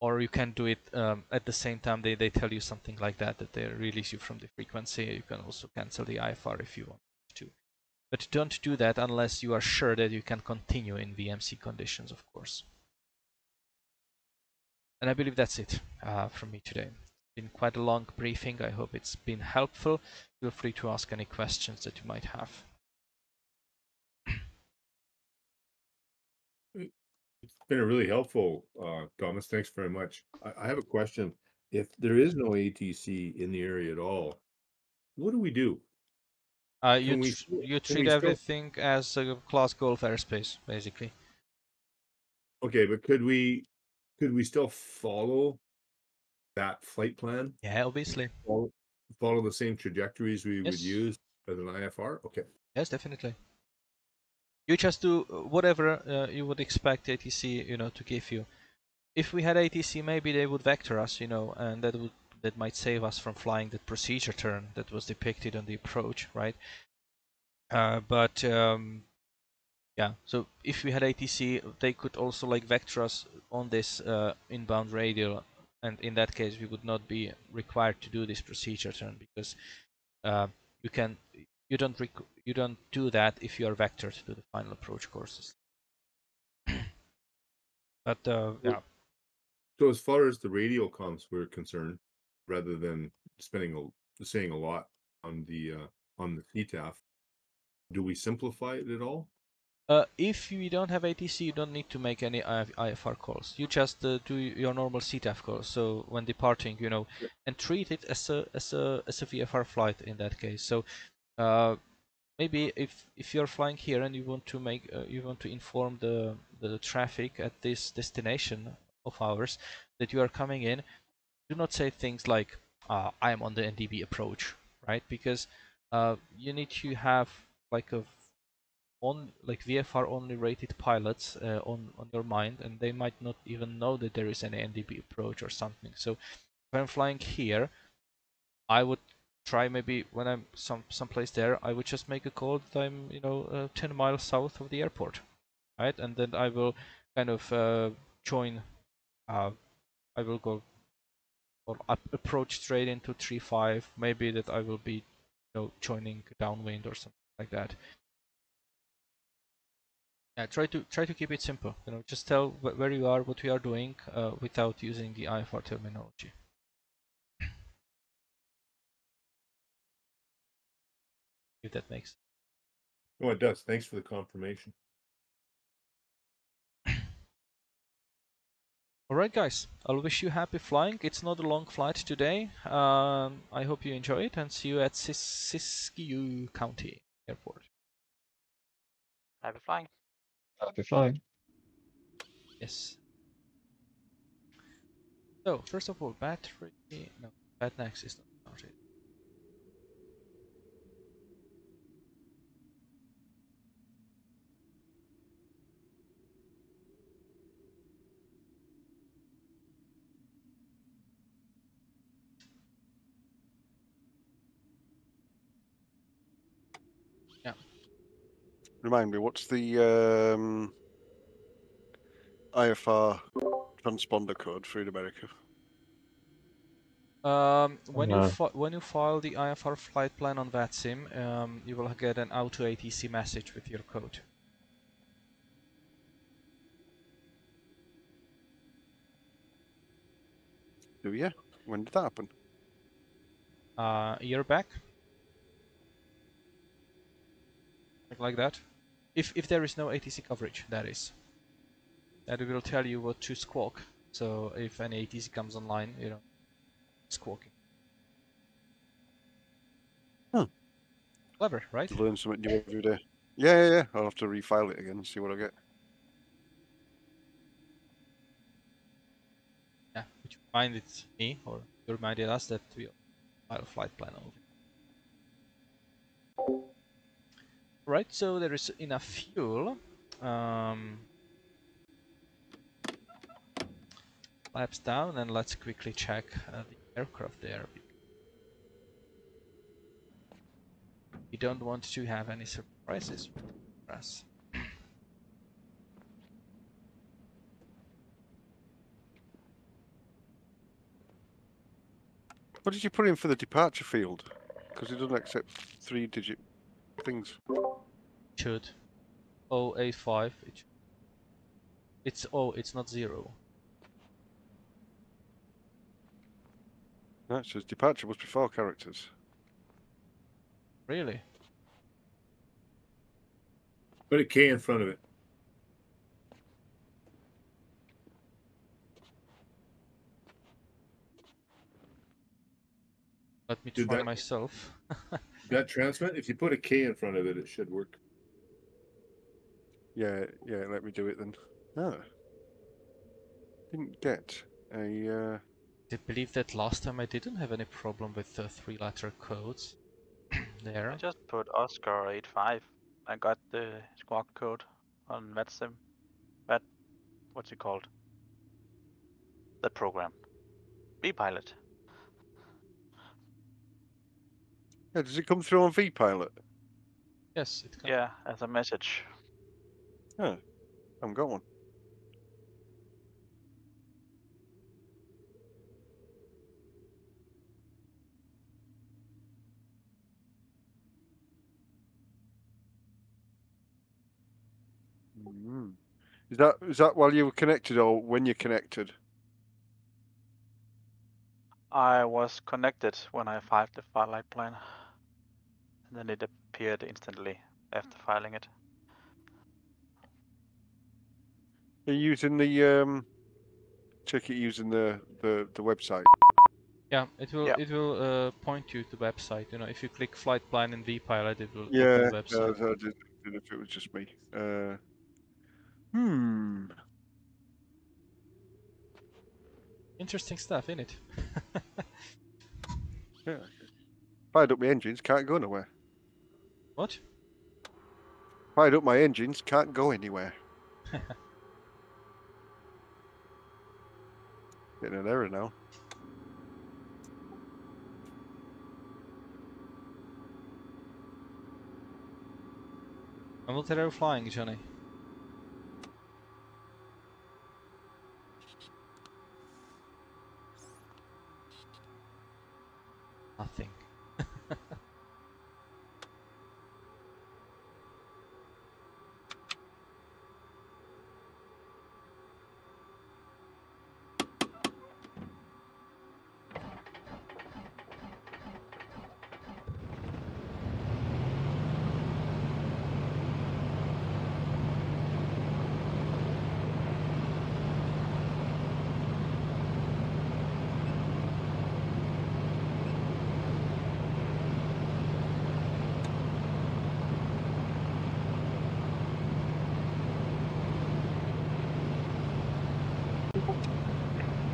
Or you can do it at the same time they tell you something like that they release you from the frequency. You can also cancel the IFR if you want to. But don't do that unless you are sure that you can continue in VMC conditions, of course. And I believe that's it from me today. It's been quite a long briefing. I hope it's been helpful. Feel free to ask any questions that you might have. It's been a really helpful, Thomas. Thanks very much. I have a question. If there is no ATC in the area at all, what do we do? You treat everything as a class Golf airspace, basically. Okay, but could we still follow that flight plan? Yeah, obviously. Follow the same trajectories we Yes. would use as an IFR? Okay. Yes, definitely. You just do whatever you would expect ATC, to give you. If we had ATC, maybe they would vector us, and that might save us from flying that procedure turn that was depicted on the approach, right? But yeah, so if we had ATC, they could also like vector us on this inbound radial, and in that case, we would not be required to do this procedure turn because you don't do that if you are vectored to the final approach courses. But yeah. So as far as the radial comps were concerned, rather than saying a lot on the CTAF, do we simplify it at all? If you don't have ATC, you don't need to make any IFR calls. You just do your normal CTAF calls. So when departing, and treat it as a VFR flight in that case. So maybe if you're flying here and you want to inform the traffic at this destination of ours that you are coming in, do not say things like I am on the NDB approach, right? Because you need to have like VFR only rated pilots on your mind, and they might not even know that there is any NDB approach or something. So if I'm flying here, I would try maybe when I'm someplace there, I would just make a call that I'm 10 miles south of the airport, right? And then I will kind of join. I will go or approach straight into 3-5. Maybe that I will be joining downwind or something like that. Yeah, try to keep it simple. Just tell where you are, what we are doing, without using the IFR terminology. If that makes sense. Oh, it does. Thanks for the confirmation. Alright guys, I'll wish you happy flying. It's not a long flight today. I hope you enjoy it and see you at Siskiyou County Airport. Happy flying. Happy flying. Yes. So, first of all, battery... No, BATNAX is not counted. Yeah. Remind me, what's the IFR transponder code for America? When you file the IFR flight plan on VATSIM, you will get an auto ATC message with your code. Do you? When did that happen? A year back, like that. If there is no ATC coverage, that is. That will tell you what to squawk. So if any ATC comes online, squawking. Hmm. Clever, right? Learn something new every day. Yeah. I'll have to refile it again and see what I get. Yeah, which reminded me, or you reminded us that we file a flight plan over. Right, so there is enough fuel. Flaps down, and let's quickly check the aircraft there. We don't want to have any surprises for us. What did you put in for the departure field? Because it doesn't accept 3-digit things. Should 085. It's not 0. No, it says departure must be 4 characters. Really? Put a K in front of it. Let me Did try that- myself. That transmit, if you put a K in front of it, it should work. Yeah, let me do it then. Ah. Didn't get a... I believe that last time I didn't have any problem with the 3-letter codes there. I just put Oscar 85 I got the squawk code on VATSIM. What's it called? That program. vPilot. Yeah, does it come through on vPilot? Yes, it can. Yeah, as a message. Huh. I haven't got one. Mm. Is that while you were connected or when you're connected? I was connected when I filed the Firelight plan. And then it appeared instantly after filing it. You're using the check it using the website. Yeah, it will Yeah. point you to the website. You know, if you click flight plan in vPilot, it will open Yeah, the website. I did if it was just me. Hmm. Interesting stuff, isn't it? Yeah. Fired up my engines, can't go nowhere. What? Fired up my engines, can't go anywhere. Getting an error now. And what are you flying, Johnny? Nothing.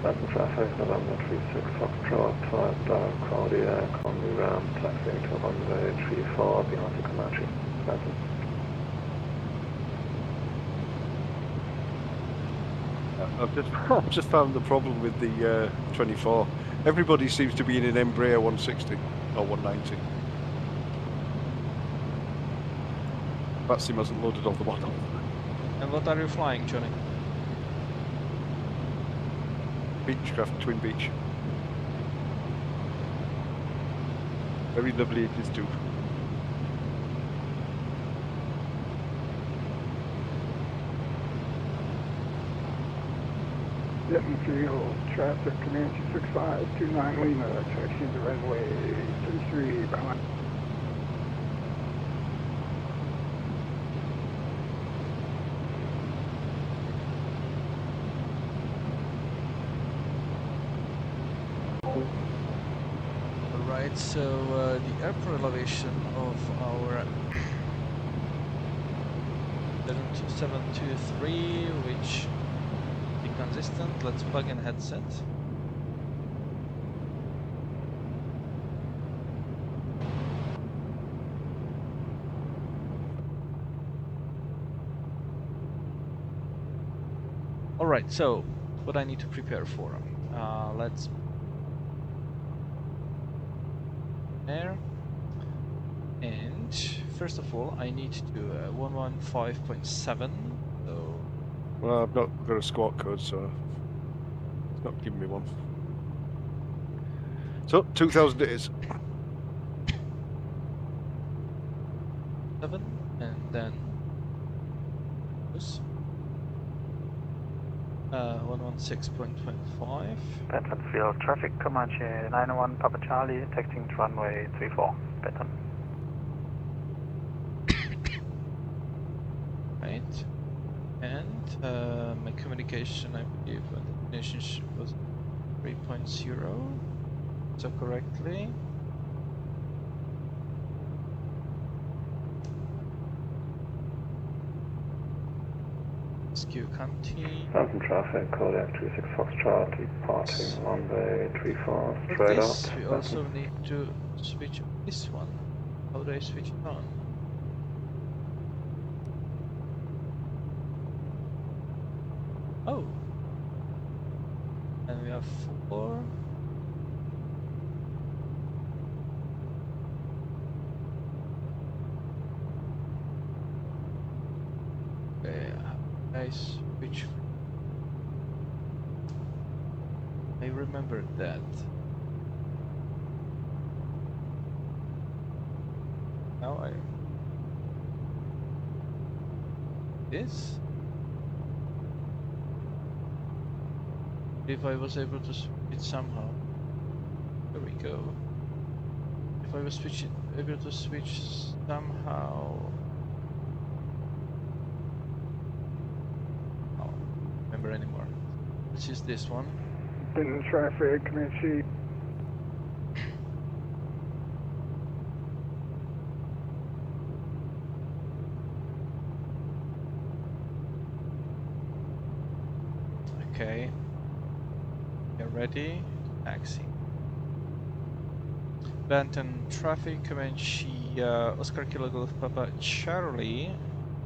London traffic, November 36 Foxtrot, type Claudia, Combi Ram, taxiing to runway 34, beyond the Comanche. London. I've just found the problem with the 24. Everybody seems to be in an Embraer 160 or 190. VATSIM hasn't loaded all the model. And what are you flying, Johnny? Beechcraft Twin Beach. Very lovely it is too. Denton Field, traffic, Comanche 6529 Lima, taxi to runway 33 behind. Alright, so the airport elevation of our 723, which is consistent. Let's plug in headset. Alright, so what I need to prepare for. Let's air. And first of all, I need to 115.7. So Well, I've not got a squawk code, so it's not giving me one. So 2000 it is. 7, and then this 116.25. Benton Field, traffic, Comanche 901 Papa Charlie, taxiing to runway 34. Benton. Right, and my communication, I believe, relationship was 3.0. So correctly. Skew County. London traffic, Kodiak 26 Foxtrot, departing runway 34, For straight this, out. we also need to switch this one. How do I switch it on? Oh. And we have 4. Okay, I switch. I remember that. Now I. This? If I was able to switch it somehow. There we go. If I was able to switch somehow. Oh, I don't remember anymore. Let's use this one. Benton traffic, Command Chief. Okay. You're ready. Taxi. Benton traffic, Comanche, Oscar Kilo Golf Papa Charlie,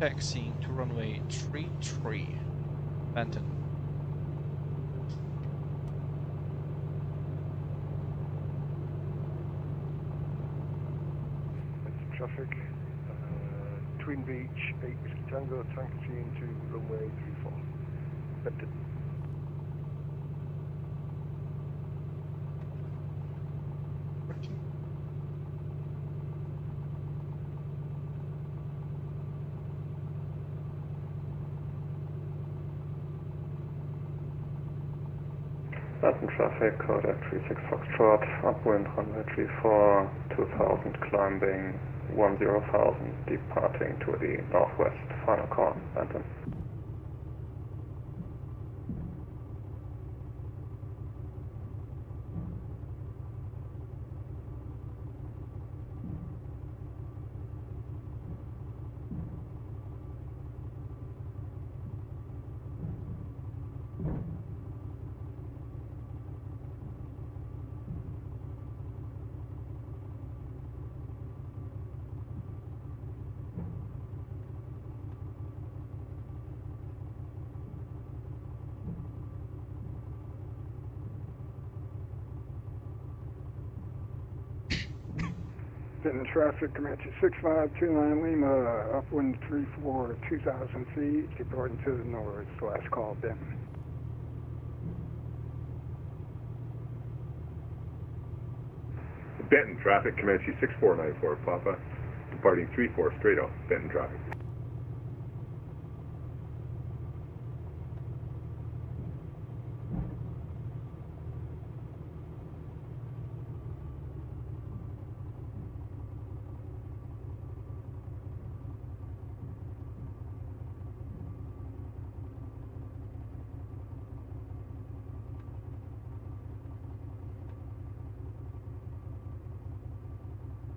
taxiing to runway 33. Benton. Benton traffic. Twin Beach, 8 Whiskey Tango, taxiing to runway 34. Benton. Working. Benton traffic, Kodak 36 Foxtrot, upwind runway 34, 2000 climbing, 10,000 departing to the northwest, final call, Benton. Benton traffic, Comanche 6529 Lima, upwind 34, 2,000 feet, departing to the north. Last call, Benton. Benton traffic, Comanche 6494 Papa, departing 34 straight out, Benton traffic.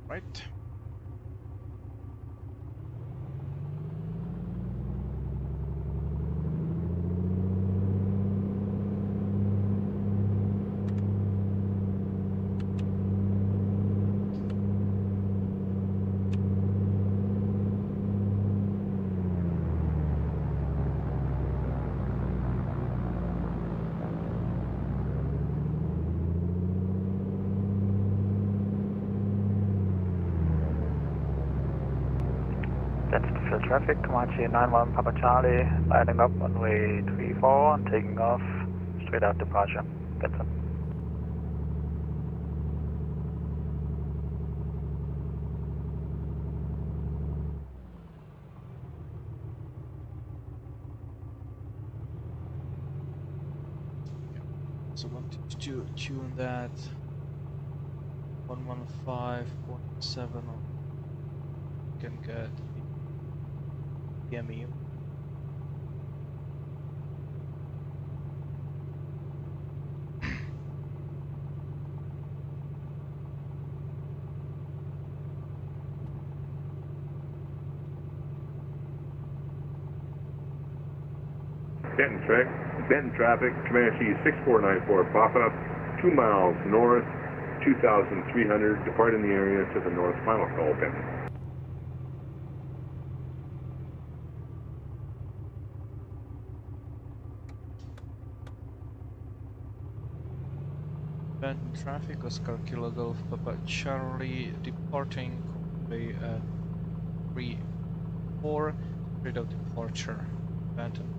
Right. Benton field traffic, Comanche 91 Papa Charlie, lining up runway 34 and taking off, straight out departure, Benton. So wanted to tune that 115.7 on can get the PME. Benton traffic, Comanche 6494 Papa, 2 miles north, 2,300, departing the area to the north, final call, Benton. Abandoned traffic, Oscar Kilo Golf Papa Charlie departing Conway at 3-4, straight of departure. Abandoned.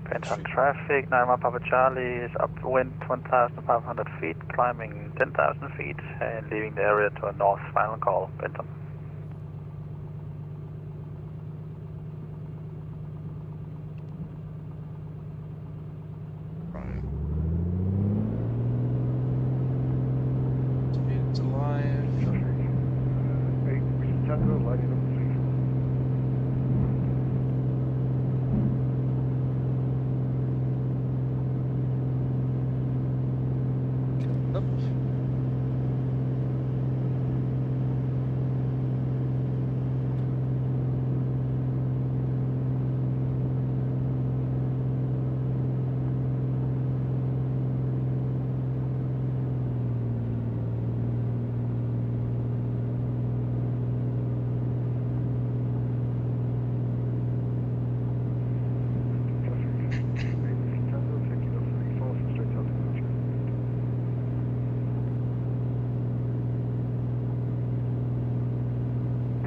Abandoned traffic, 9 Papa Charlie is upwind 1,500 feet, climbing 10,000 feet, and leaving the area to a north. Final call, Benton. Right. Speed's alive. Traffic. 8 Whiskey Tango, lining up 3-4. Up.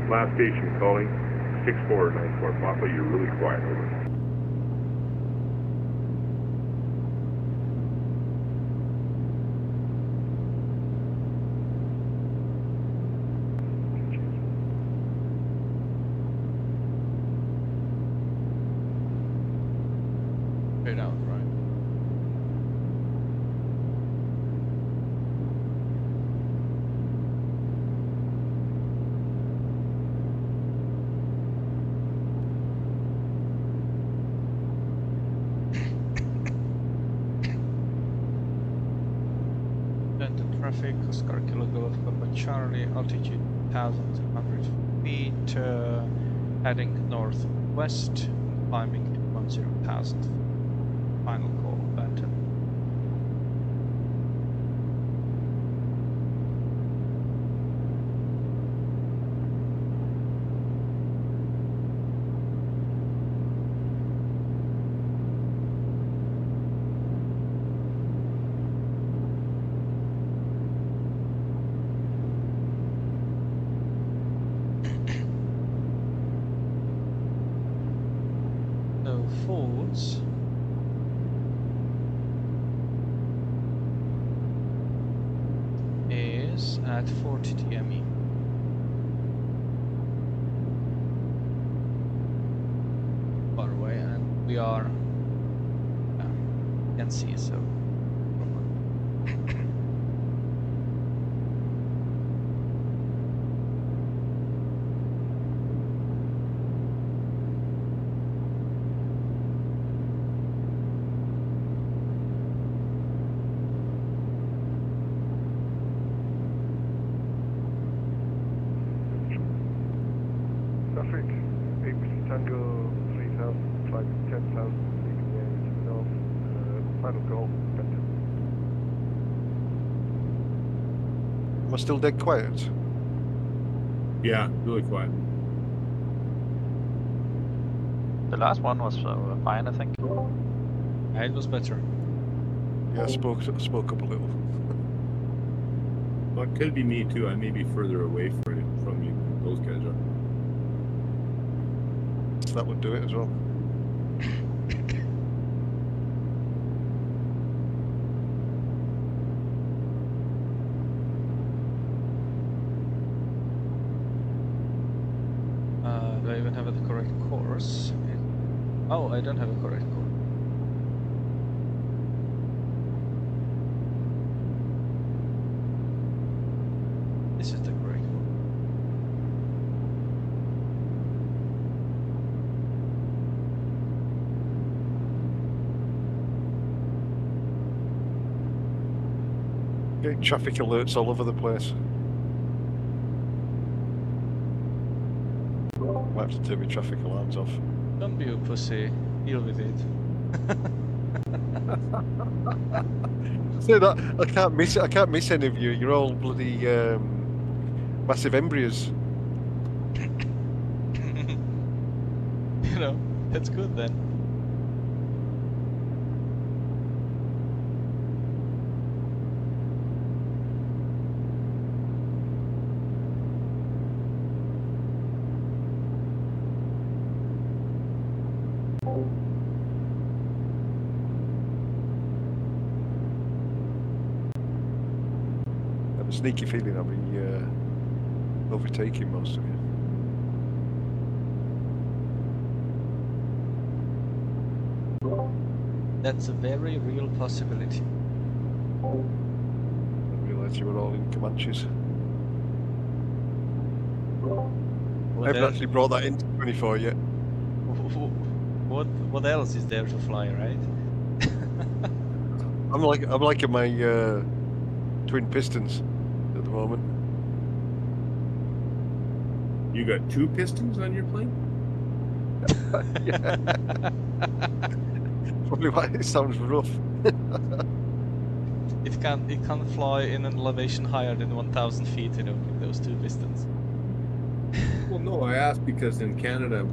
Last station calling 6494 Papa, you're really quiet, over. Straight out, right? Abandoned traffic, Oscar Kilo Golf Papa Charlie, altitude 1,100 feet, heading northwest, climbing 10,000. Final call, Benton. So forwards. Is at 40 TME. Far away, and we are can see so. Traffic, 8 Whiskey Tango, 3,000, climbing 10,000, leaving the area to the north. Final call, Benton. Am I still dead quiet? Yeah, really quiet. The last one was fine, I think. It was better. Yeah, I spoke up a little. Well, it could be me too. I may be further away from you. Those guys are. So that would do it as well. Do I even have the correct course? Oh, I don't have a correct course. This is the correct one. Getting traffic alerts all over the place. Might have to turn my traffic alarms off. Don't be a pussy. Deal with it. Say that I can't miss it. I can't miss any of you. You're all bloody massive embryos. You know, that's good then. a sneaky feeling I'll be overtaking most of you. That's a very real possibility. I realised you were all in Comanches. I haven't actually brought that into 24 yet. What else is there to fly, right? I'm liking my twin pistons at the moment. You got 2 pistons on your plane? Yeah. Probably why it sounds rough. It can fly in an elevation higher than 1,000 feet, you know, with those 2 pistons. Well, no, I asked because in Canada,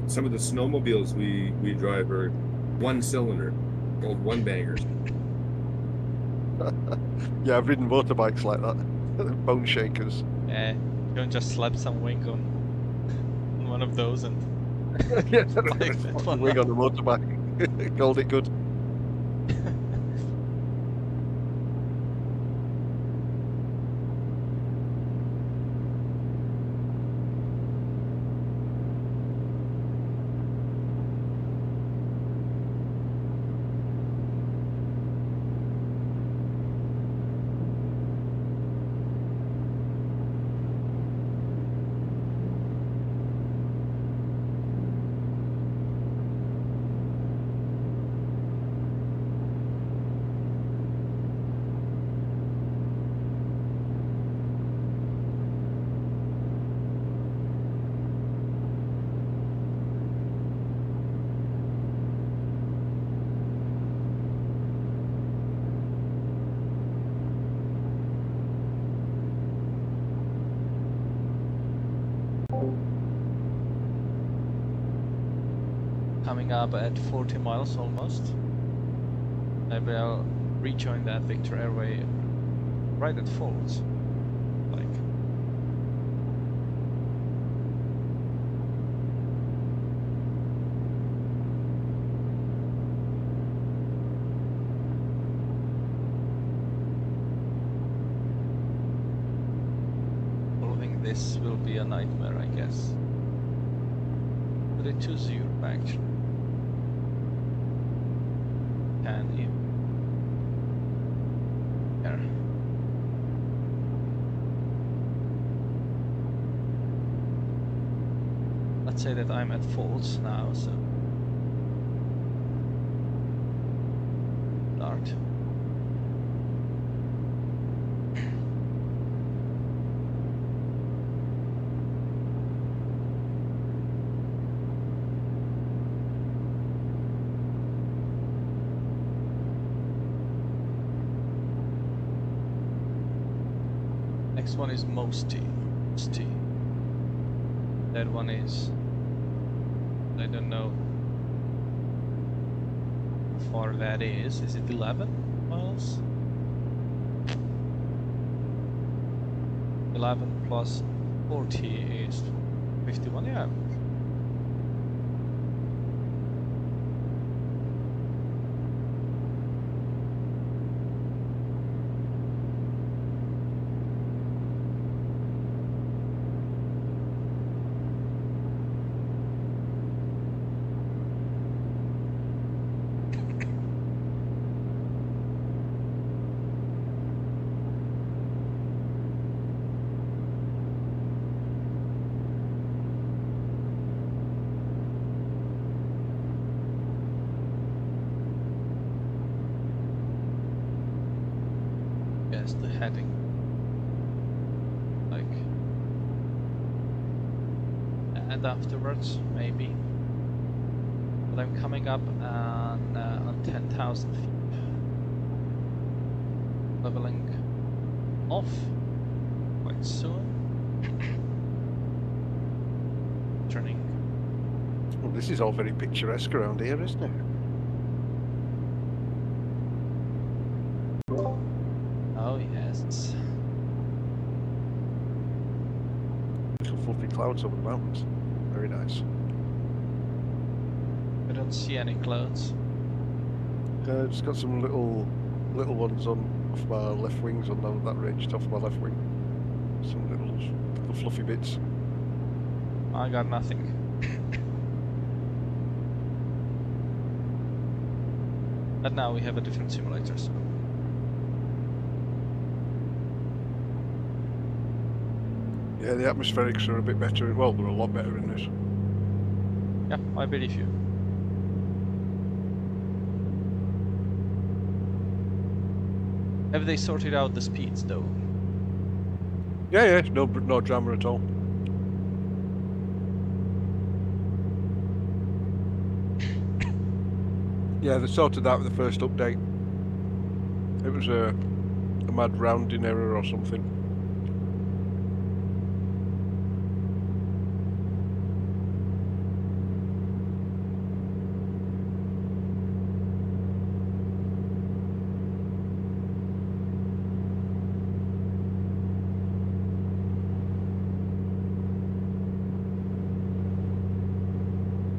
some of the snowmobiles we drive are 1 cylinder, called 1 bangers. Yeah, I've ridden motorbikes like that. Bone shakers. Yeah, don't just slap some wing on one of those and Yeah, like that one wing up. on the motorbike. Called it good. Coming up at 40 miles almost. Maybe I'll rejoin that Victor Airway right at Falls. Like. Following this will be a nightmare, I guess. Put it to 0 actually. Can you? Here. Let's say that I'm at fault now, so start. Next one is Mosty. That one is, I don't know how far that is. Is it 11 miles? 11 plus 40 is 51, yeah. The heading, like, and afterwards maybe, but I'm coming up on 10,000 feet, leveling off quite soon, turning. Well, this is all very picturesque around here, isn't it? Oh yes. Little fluffy clouds over the mountains. Very nice. I don't see any clouds. It's got some little little ones on off my left wings on that ridge, off my left wing. Some little fluffy bits. I got nothing. But now we have a different simulator, so... Yeah, the atmospherics are a bit better. Well, they're a lot better in this. Yeah, I believe you. Have they sorted out the speeds, though? Yeah, no drama at all. Yeah, they sorted that with the first update. It was a mad rounding error or something.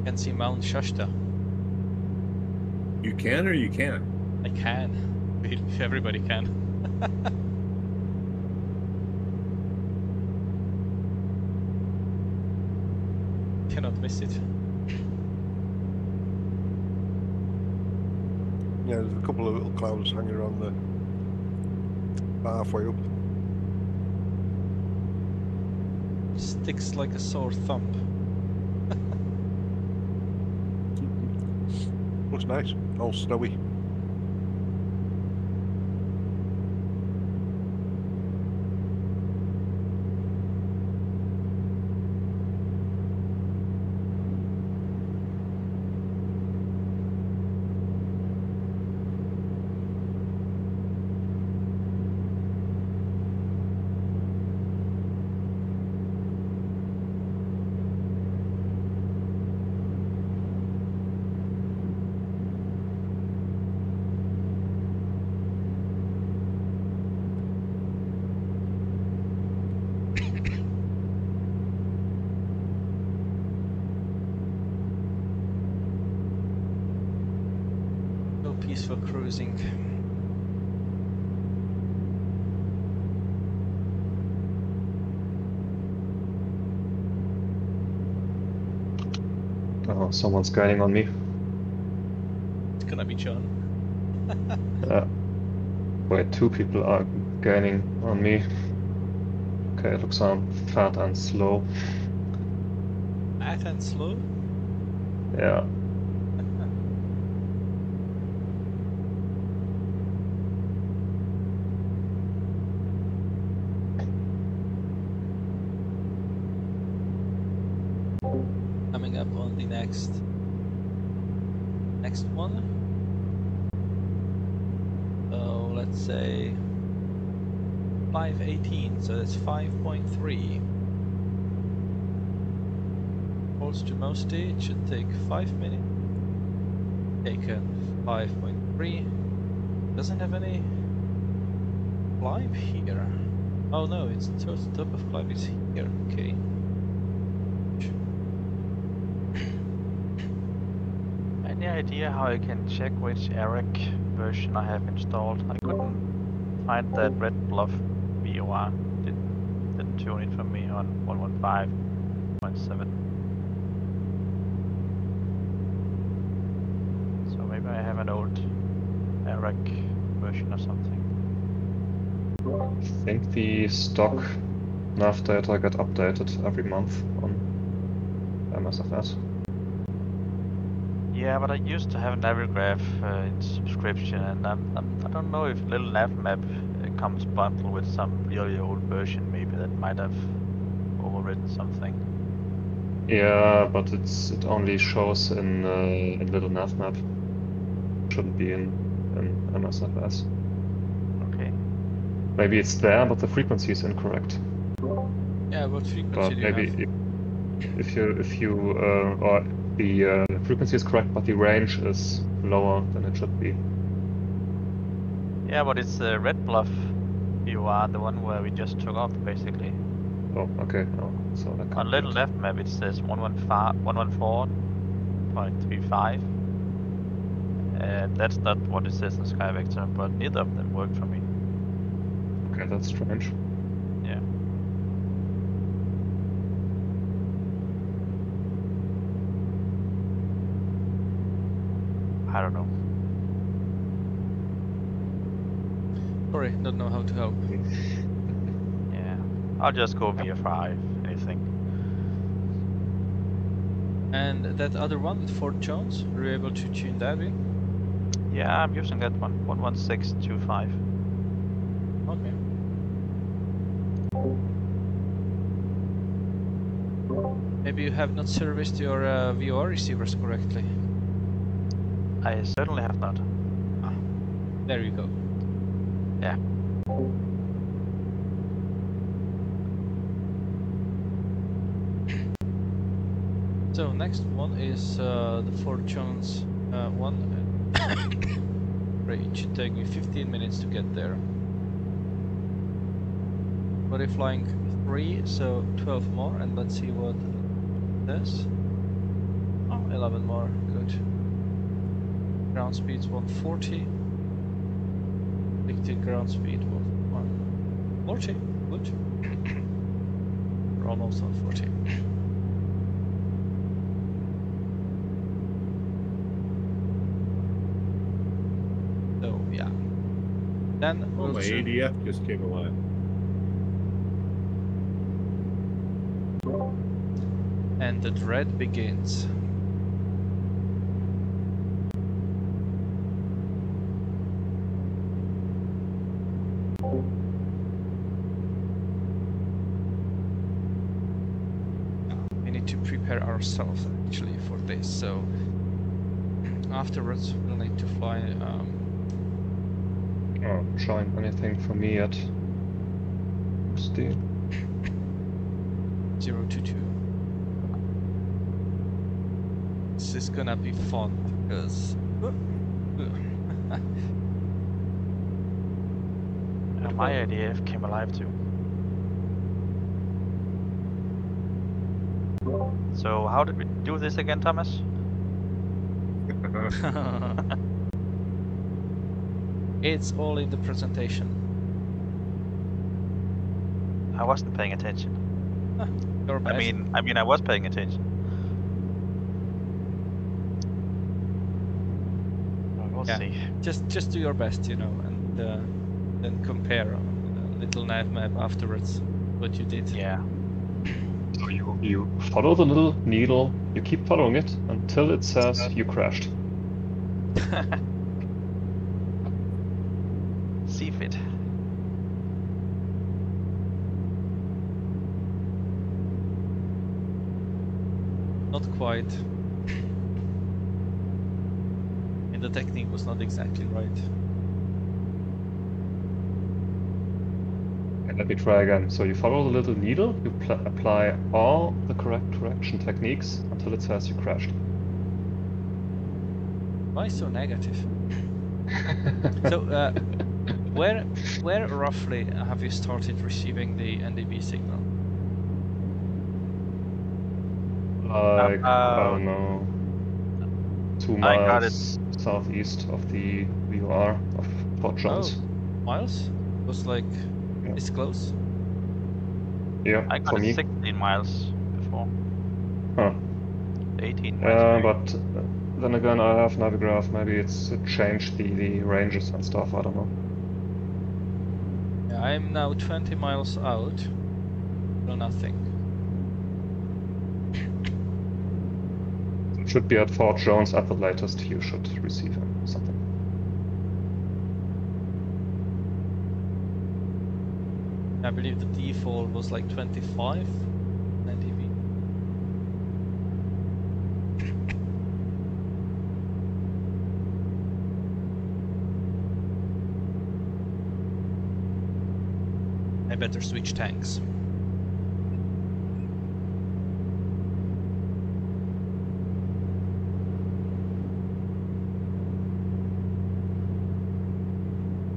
Can see Mount Shasta. You can or you can't? I can. Everybody can. Cannot miss it. Yeah, there's a couple of little clouds hanging around the halfway up. Sticks like a sore thumb. Looks nice, all snowy. Peaceful cruising. Oh, someone's guiding on me. It's gonna be John. Wait, two people are gaining on me. Okay, it looks fat and slow. Fat and slow? Yeah. Coming up on the next one. So let's say 518, so that's 5.3. Holds to Mosty, it should take 5 minutes. Taken 5.3. Doesn't have any climb here. Oh no, it's the top of climb is here, okay. Any idea how I can check which Eric version I have installed? I couldn't find that Red Bluff VOR. Didn't tune it for me on 115.7. So maybe I have an old Eric version or something. I think the stock nav data get updated every month on MSFS. Yeah, but I used to have a Navigraph in subscription, and I don't know if little Navmap comes bundled with some really old version, maybe that might have overwritten something. Yeah, but it only shows in little Navmap. Shouldn't be in MSFS. Okay. Maybe it's there, but the frequency is incorrect. Yeah, what frequency But do you maybe have? if you or the frequency is correct, but the range is lower than it should be. Yeah, but it's Red Bluff VOR, the one where we just took off, basically. Oh, okay. Oh, so that On little left map, it says 114.35, That's not what it says in SkyVector, but neither of them worked for me. Okay, that's strange. Yeah. I don't know. Sorry, don't know how to help. Yeah. I'll just go VFR if anything. And that other one with Fort Jones, were you able to tune that in? Yeah, I'm using that one. 11625. Okay. Maybe you have not serviced your VOR receivers correctly. I certainly have not. Ah, there you go. Yeah. So next one is the Fort Jones one. Right, it should take me 15 minutes to get there. Body flying 3, so 12 more, and let's see what this. Oh, 11 more, good. Ground speed's 140. Predicted ground speed was 140, good. We're almost on 40. So yeah. Then Oh, we'll my soon- ADF just came alive. and the dread begins. We need to prepare ourselves actually for this, so afterwards we'll need to fly Oh, showing anything for me yet. Still. 022. This is gonna be fun because My ADF came alive too. So how did we do this again, Thomas? it's all in the presentation. I wasn't paying attention. Your best. I mean, I was paying attention. Well, we'll Yeah. see. just do your best, you know, and then compare on a little nav map afterwards what you did. Yeah. So you follow the little needle, you keep following it until it says you crashed. See fit. Not quite. And the technique was not exactly right. And let me try again. So you follow the little needle, you apply all the correct correction techniques until it says you crashed. Why so negative? So, where roughly have you started receiving the NDB signal? Like, I don't know, 2 I got miles southeast of the VOR of Fort Jones. Oh, miles? Was like Yeah. this close? Yeah, I got for it me. 16 miles before. Huh. 18 miles. Yeah, maybe. but then again, I have Navigraph. Maybe it changed the ranges and stuff. I don't know. Yeah, I'm now 20 miles out. No, nothing. It should be at Fort Jones at the latest. You should receive something. I believe the default was like 25 NDB. I better switch tanks.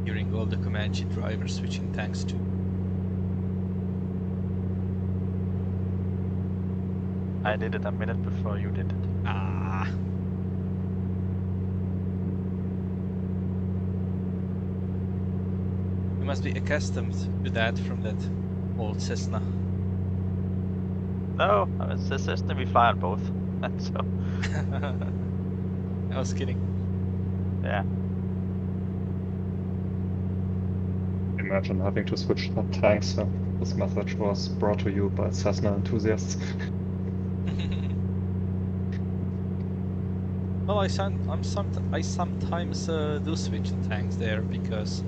Hearing all the Comanche drivers switching tanks too. I did it a minute before you did it. Ah. You must be accustomed to that from that old Cessna. No, it's a system we fly on both. So, I was kidding. yeah. Imagine having to switch tanks. This message was brought to you by Cessna enthusiasts. Well, I sometimes do switch the tanks there because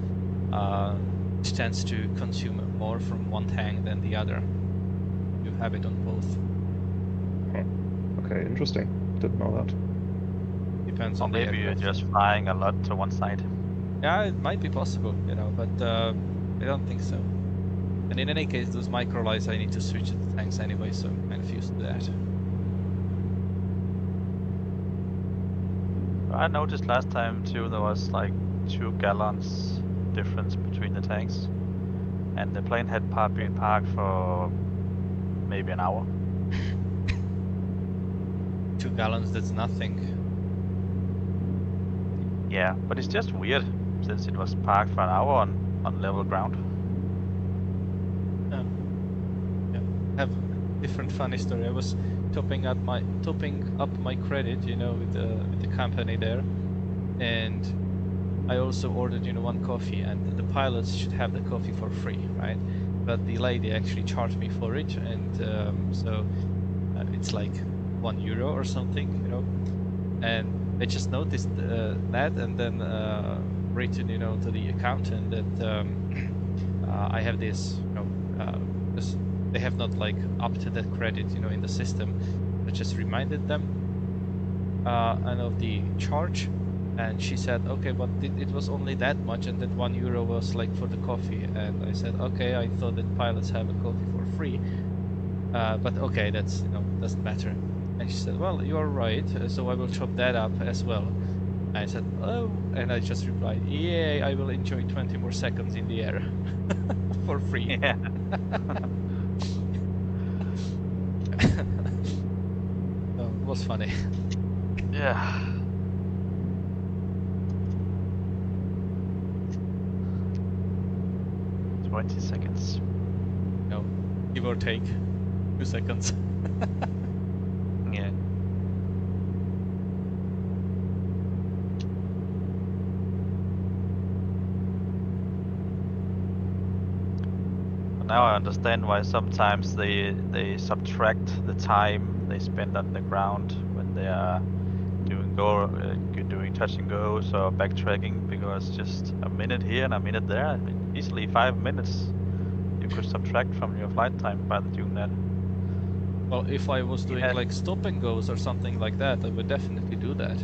it tends to consume more from one tank than the other. You have it on both. Okay, interesting. Didn't know that. Depends Or on the maybe you're aircraft. just flying a lot to one side. Yeah, it might be possible, you know, but I don't think so. And in any case, those microlights I need to switch to the tanks anyway, so I'm kind of used to that. I noticed last time too there was like 2 gallons difference between the tanks, and the plane had been parked for maybe an hour. 2 gallons, that's nothing. Yeah, but it's just weird since it was parked for an hour on level ground. Yeah. I have a different funny story. I was topping up my credit, you know, with the company there, and I also ordered, you know, 1 coffee, and the pilots should have the coffee for free, right? But the lady actually charged me for it, and so it's like €1 or something, you know. And I just noticed that, and then written, you know, to the accountant that I have this, you know, they have not like upped that credit, you know, in the system. I just reminded them and of the charge, and she said, okay, but it was only that much, and that €1 was like for the coffee. And I said, okay, I thought that pilots have a coffee for free, but okay, that's, you know, doesn't matter. And she said, well, you're right, so I will chop that up as well. And I said, oh, and I just replied, yay, I will enjoy 20 more seconds in the air for free. Yeah. Oh, it was funny. Yeah. "20 seconds. No, give or take 2 seconds. Yeah. Now I understand why sometimes they subtract the time they spend on the ground when they are doing touch and goes or backtracking, because just a minute here and a minute there, I mean, easily 5 minutes you could subtract from your flight time by doing that. Well, if I was doing like stop and goes or something like that, I would definitely do that.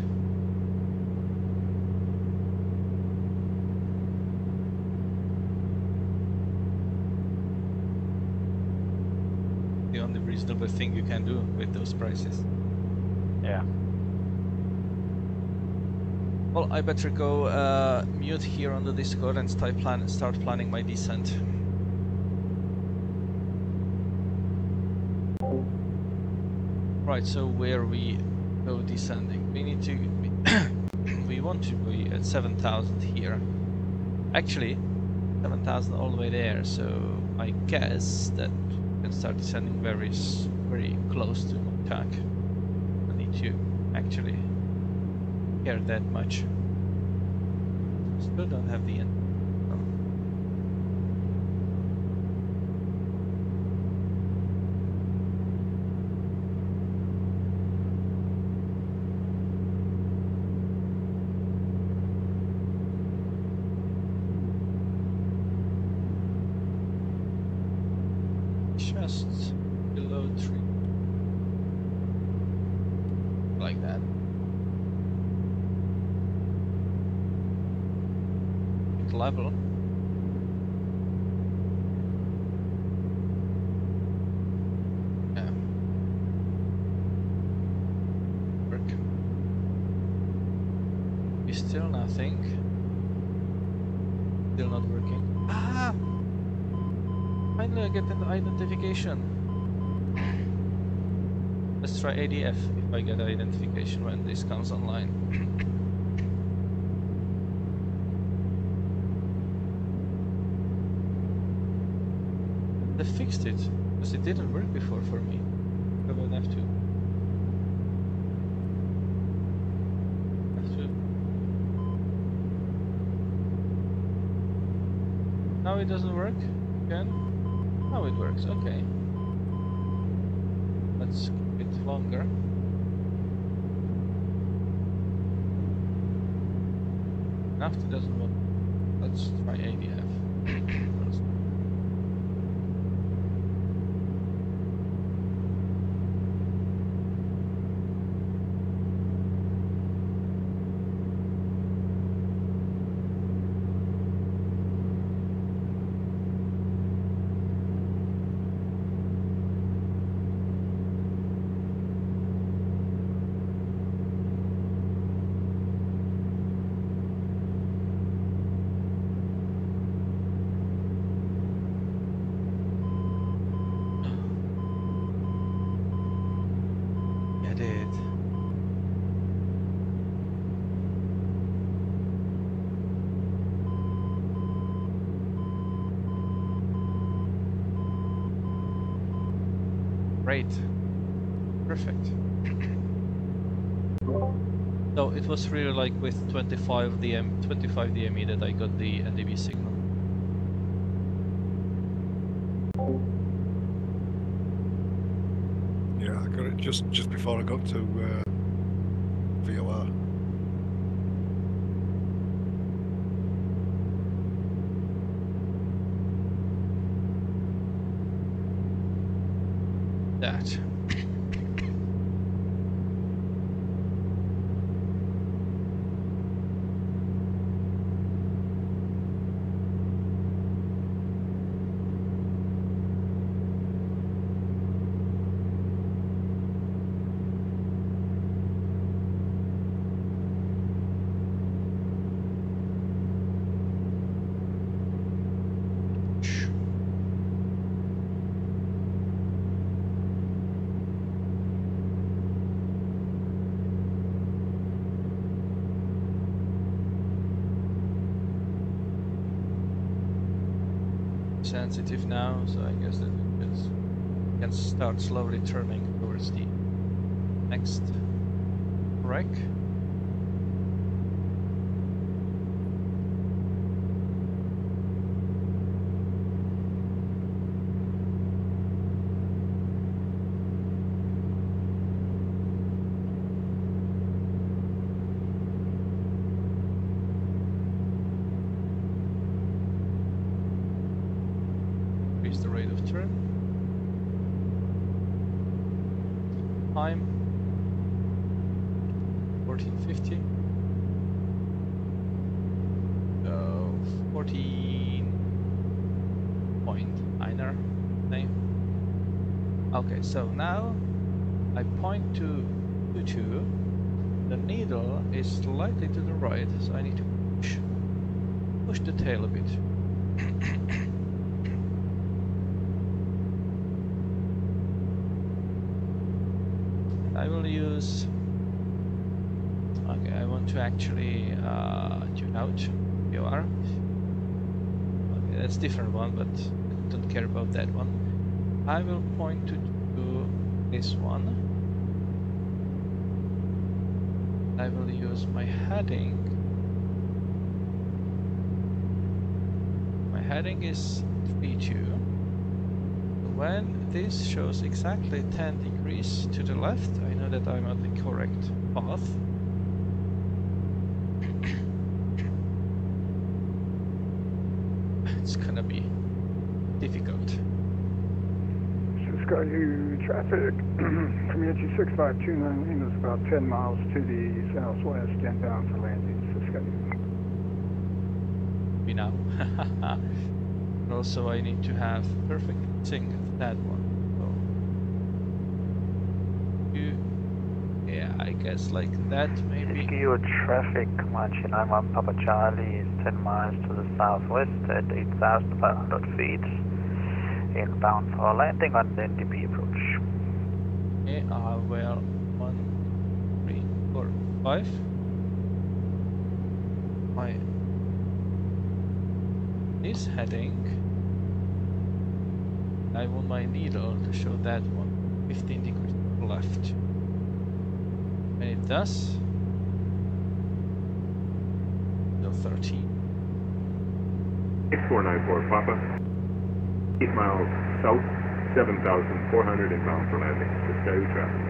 The only reasonable thing you can do with those prices. Yeah. Well, I better go mute here on the Discord and start planning my descent. Right, so where we go descending, we need to we want to be at 7,000 here. Actually, 7,000 all the way there. So I guess that we can start descending very close to Noktak. I need to actually care that much. Still don't have the end. Just below 3. Like that. Level. Yeah. Work. Is still nothing. Still not working. Ah! Finally I get an identification. Let's try ADF if I get identification when this comes online. They fixed it, because it didn't work before for me. I will have to. Now it doesn't work again. Now it works. Okay. Let's keep it longer. After doesn't work. Let's try ADF. First. Great. Perfect. So it was really like with 25 DME that I got the NDB signal. Yeah, I got it just before I got to VOR. That. Sensitive now, so I guess that it can start slowly turning towards the next wreck. Increase the rate of turn. Time 1450. 14.9er name. Okay, so now I point to 22. The needle is slightly to the right, so I need to push the tail a bit. I will use. Okay, I want to actually tune out VOR. Okay, that's a different one, but I don't care about that one. I will point to this one. I will use my heading. My heading is 32. When this shows exactly 10 degrees to the left, I know that I'm on the correct path. It's gonna be difficult. Cisco traffic, Comanche 6529 Lima is about 10 miles to the southwest, inbound for landing. Cisco. We now. Also, I need to have perfect sync of that one. So, yeah, I guess like that maybe. Cisco traffic, Comanche 91 Papa Charlie is 10 miles to the southwest at 8,500 feet. Inbound for landing on the NDB approach. Okay, well, 1, 3, 4, 5. This heading I want my needle to show that one. 15 degrees to the left. And it does. So 13. 6494 Papa. 8 miles south, 7,400 inbound for landing. The Sky traffic.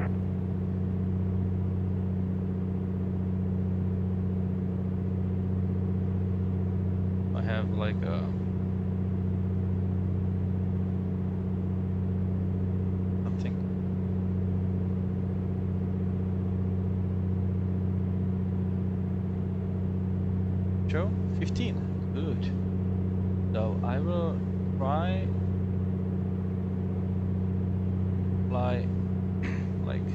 I have like a something. Show 15. Good. So I will try fly like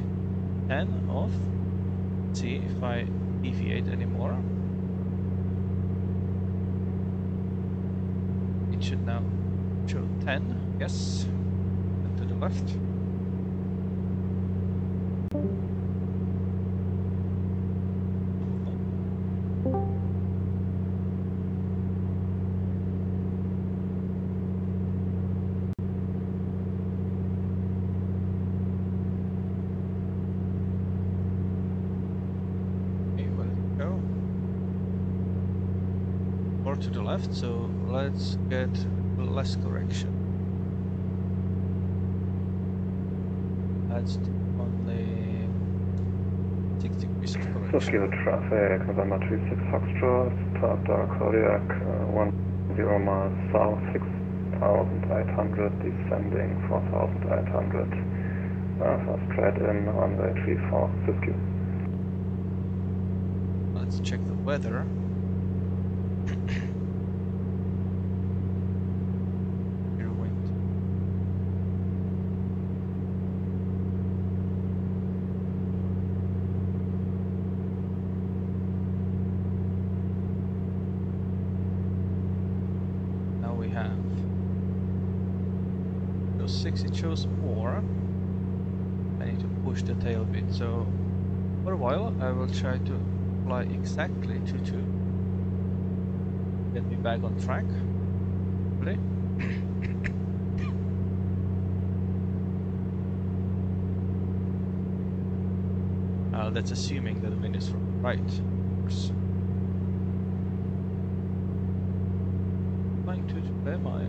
10 off. See if I deviate anymore. It should now show 10. Yes. And to the left. To the left, so let's get less correction. That's only 6 degrees of correction. Tokyo traffic, November 36 Foxtrot, Tata Kodiak, 10 miles south, 6,800, descending 4,800, straight in on the 34 Siskiyou. Let's check the weather. It shows more. I need to push the tail bit, so for a while I will try to fly exactly 2-2. Get me back on track. Ready? That's assuming that the wind is from the right, of course. Flying 2-2, am I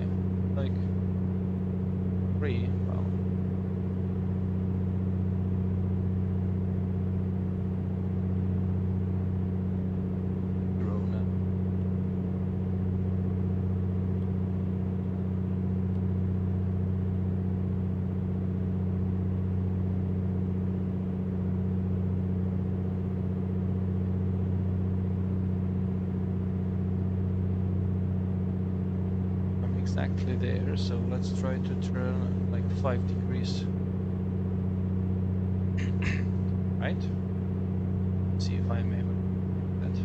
like 3? Well, Corona. I'm exactly there, so let's try to turn like 5 degrees. Right? See if I'm able to do that.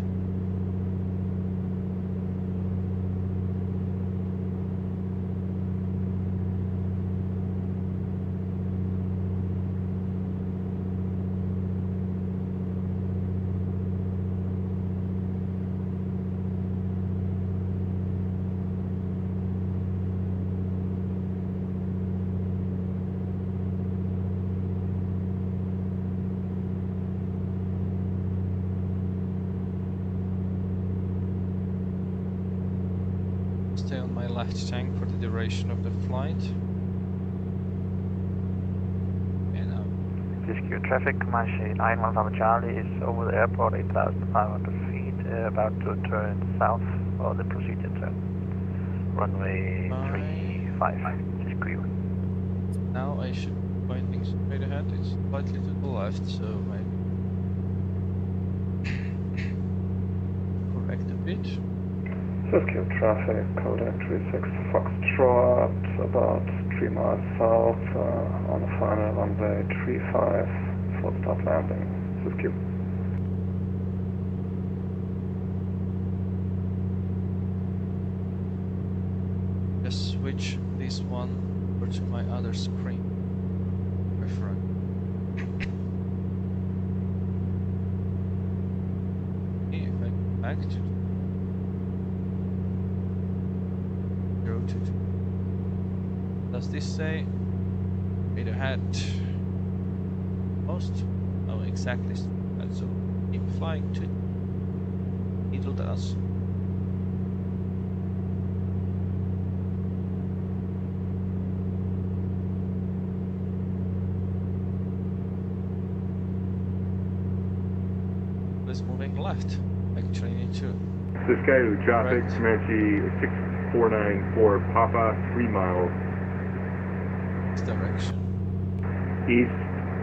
Stay on my left tank for the duration of the flight. And Siskiyou traffic, Comanche 91 Papa Charlie is over the airport, 8,500 feet, about to turn south for the procedure turn. Runway 35, Siskiyou. now I should be pointing straight ahead. It's slightly to the left, so maybe correct a bit. Siskiyou traffic, Kodak 36 Foxtrot, about 3 miles south, on the final runway 35, full stop landing, Siskiyou. Just switch this one over to my other screen. Reference. Okay, if I go back to 022. does this say? Straight ahead. Most? Oh, exactly. So keep flying to Needle does. It's moving left. Actually need to. Cisco traffic, Correct. Comanche 6494 Papa, 3 miles This direction. east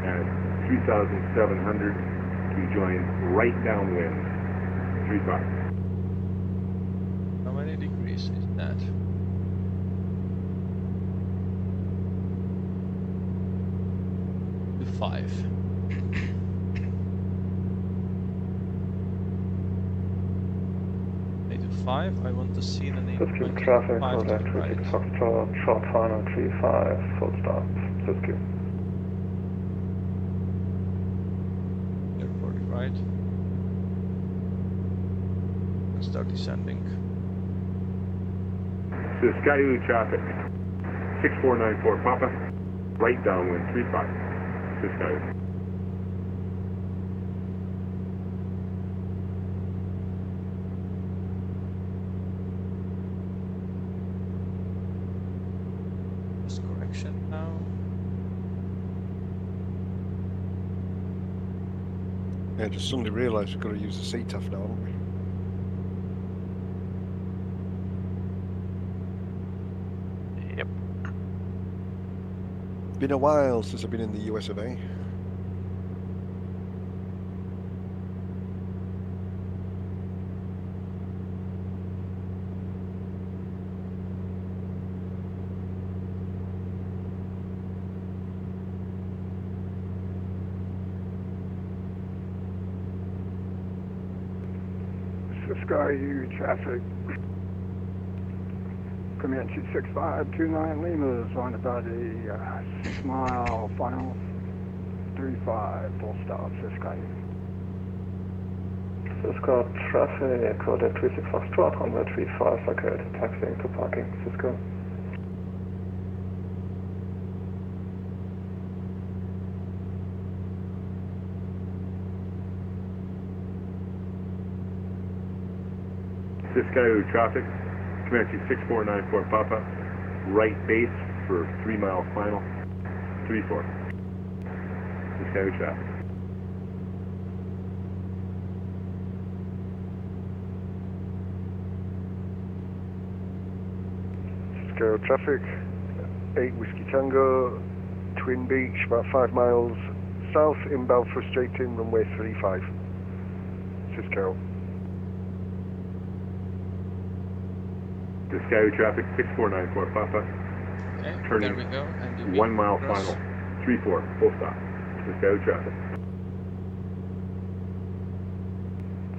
at 3,700 to join right downwind, 35. How many degrees is that? To 5. To 5. I want to see the name. Siskiyou traffic, 5 to the Quebec right. 36 Foxtrot, short final 35, full stop, Siskiyou. Airport right. And start descending. Cisco traffic, 6494 Papa, right downwind, 35. Cisco. This correction now. Yeah, just suddenly realised we've got to use the CTAF now, haven't we? Yep. Been a while since I've been in the US of A. Cisco traffic. Comanche 6529 Lima is on about a 6 mile final 35 full stop Cisco. Cisco traffic, Quebec 36 Foxtrot, runway 35, circulate, taxiing to parking, Cisco. Cisco traffic, Comanche 6494 Papa, right base for 3 mile final, 34. Cisco traffic. Cisco traffic, 8 Whiskey Tango, Twin Beach, about 5 miles south, inbound for straight in, runway 35. Cisco. Cisco traffic, 6494 Papa, Okay, turning there we go. And 1 mile cross. final, 34, full stop. Cisco traffic.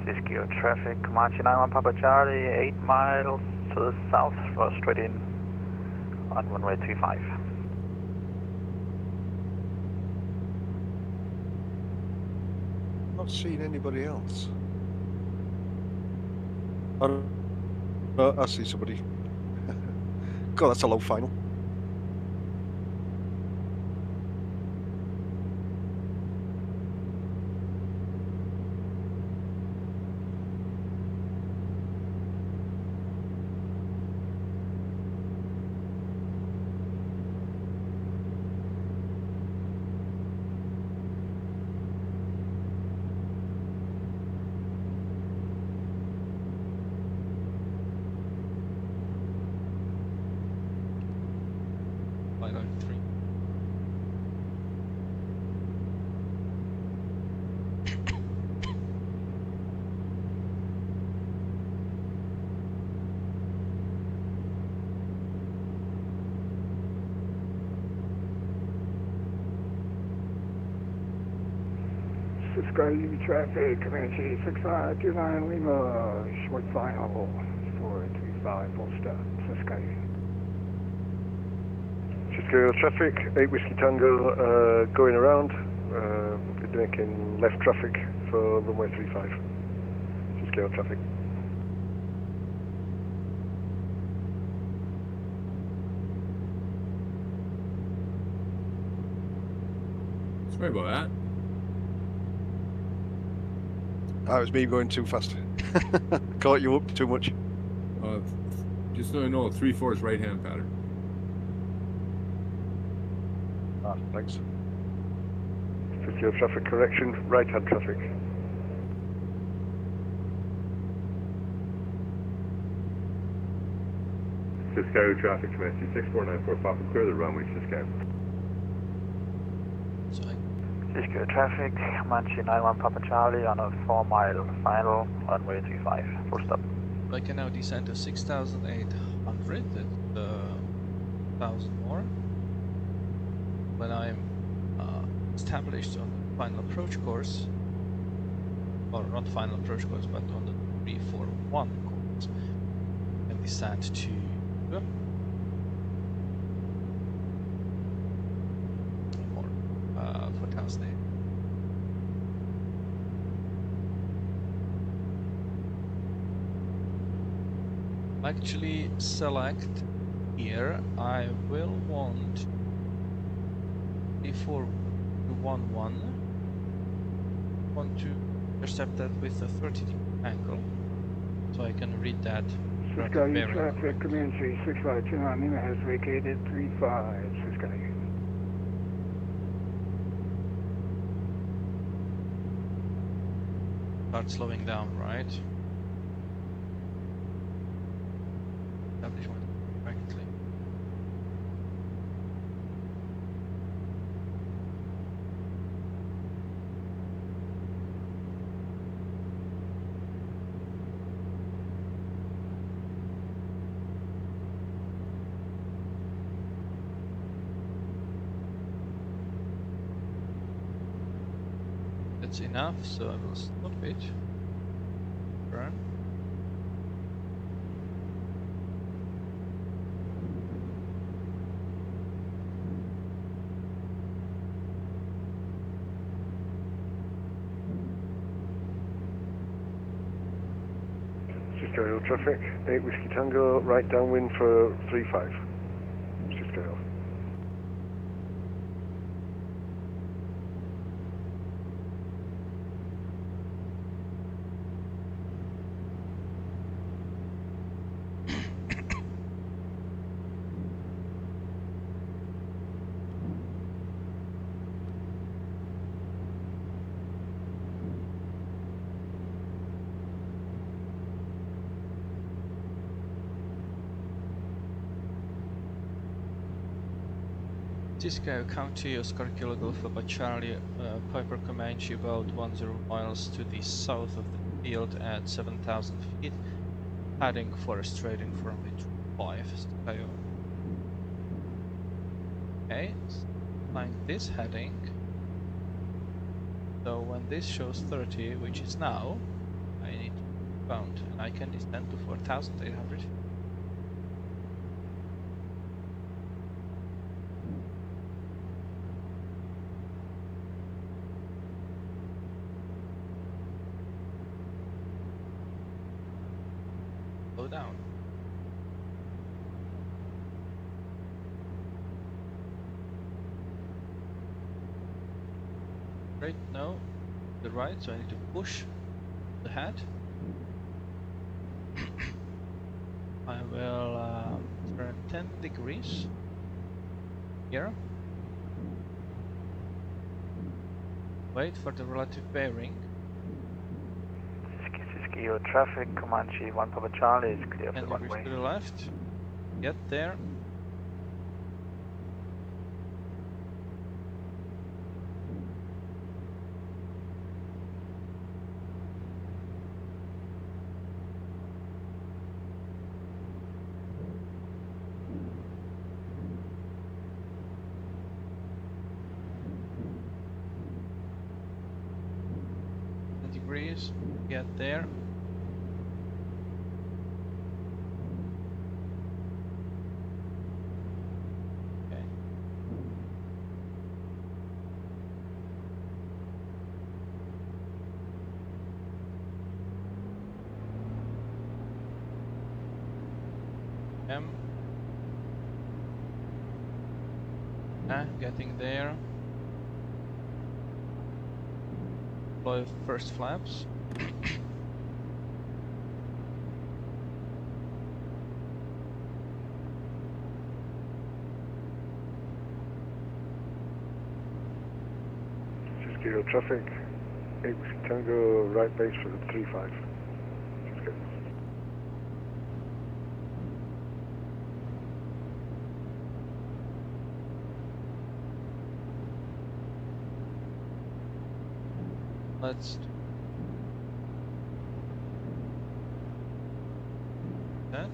Cisco traffic, Comanche 91 Papa Charlie, 8 miles to the south for straight in on runway 25. Not seen anybody else. I see somebody. God, that's a low final. Final 3. Cisco traffic, Comanche 6529 Lima, short final 435 full stop Cisco. Cisco traffic, 8 Whiskey Tango, going around, making left traffic for runway 35. Cisco traffic. Sorry about that. That was me going too fast. Caught you up too much. Just so you know, 3-4 is right-hand pattern. Ah, thanks. 50 traffic correction, right-hand traffic. Cisco traffic, Comanche 6494, Papa, clear the runway, Cisco. So Cisco traffic, Comanche 91 Papa Charlie on a 4-mile final, runway 35, full stop. I can now descend to 6,800, that's 1,000 more. When I'm established on the final approach course, or not final approach course, but on the 341 course, I can descend to 4,000. Actually select here, I will want 3411, want to intercept that with a 30 angle, so I can read that. Cisco, your traffic, Comanche 6529 Lima has vacated 35, Cisco. Start slowing down, right? Establishment correctly. That's enough, so I will stop it. Burn. Cisco Hill traffic, 8 Whiskey Tango, right downwind for 35. Cisco Hill. Cisco County, Oscar Kilo Golf Papa Charlie, Piper Comanche about 10 miles to the south of the field at 7,000 feet, heading for a straight in from it 5. Okay, find this heading. So when this shows 30, which is now, I need to bound, and I can descend to 4,800. Down. Right, no, the right, so I need to push the head. I will turn 10 degrees here. Wait for the relative bearing. Cisco traffic, Comanche 1 Papa Charlie is clear for 10 the degrees runway. to the left. Get there. Degrees, get there. Okay. Getting there. deploy first flaps. Kilo traffic, 8 Whiskey Tango, right base for the 35. Let's do that.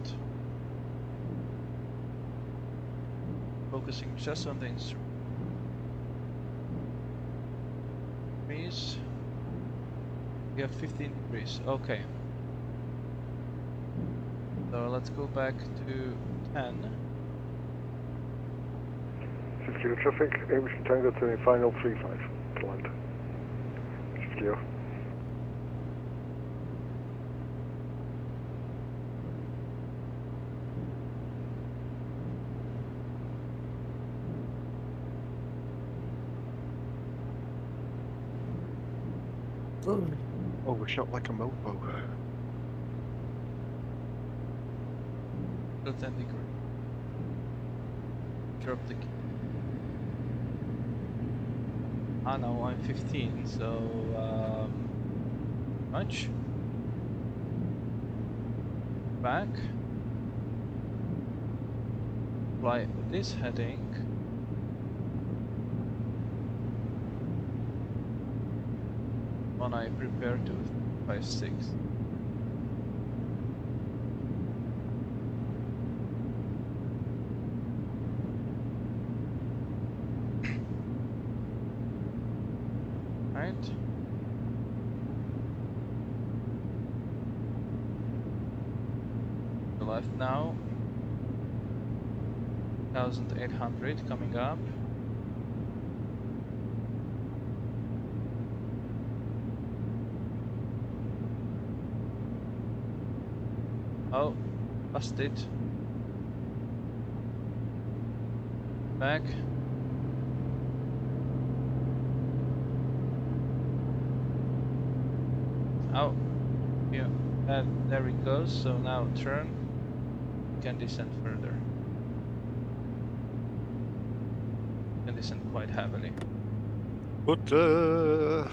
Focusing just on the instrument. We have 15 degrees. Okay. So let's go back to 10. 6 Kilo traffic, 8 Whiskey Tango, turning final 35 to land. 6 Kilo. Oh, we're shot like a mopo. Still 10 degrees. Drop the key. Ah no, I'm 15, so much. Back. Fly this heading. When I prepare to 5-6. Right. The left now. 1800 coming up. Oh, busted. Back. Oh, yeah, there it goes. So now turn. Can descend further. Can descend quite heavily. But So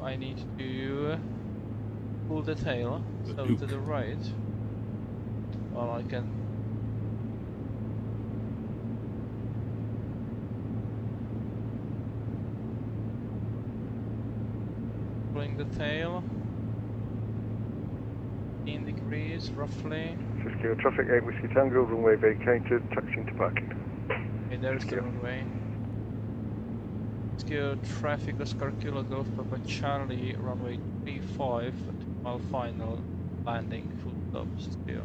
I need to pull the tail so to the right. Well, I can. Pulling the tail. 15 degrees roughly. 6 Kilo traffic, 8 Whiskey Tango, runway vacated, taxiing to parking. Okay, there's the runway. Kilo traffic, Oscar Kilo Golf Papa Charlie, runway 35, mile final, landing, full stop, still.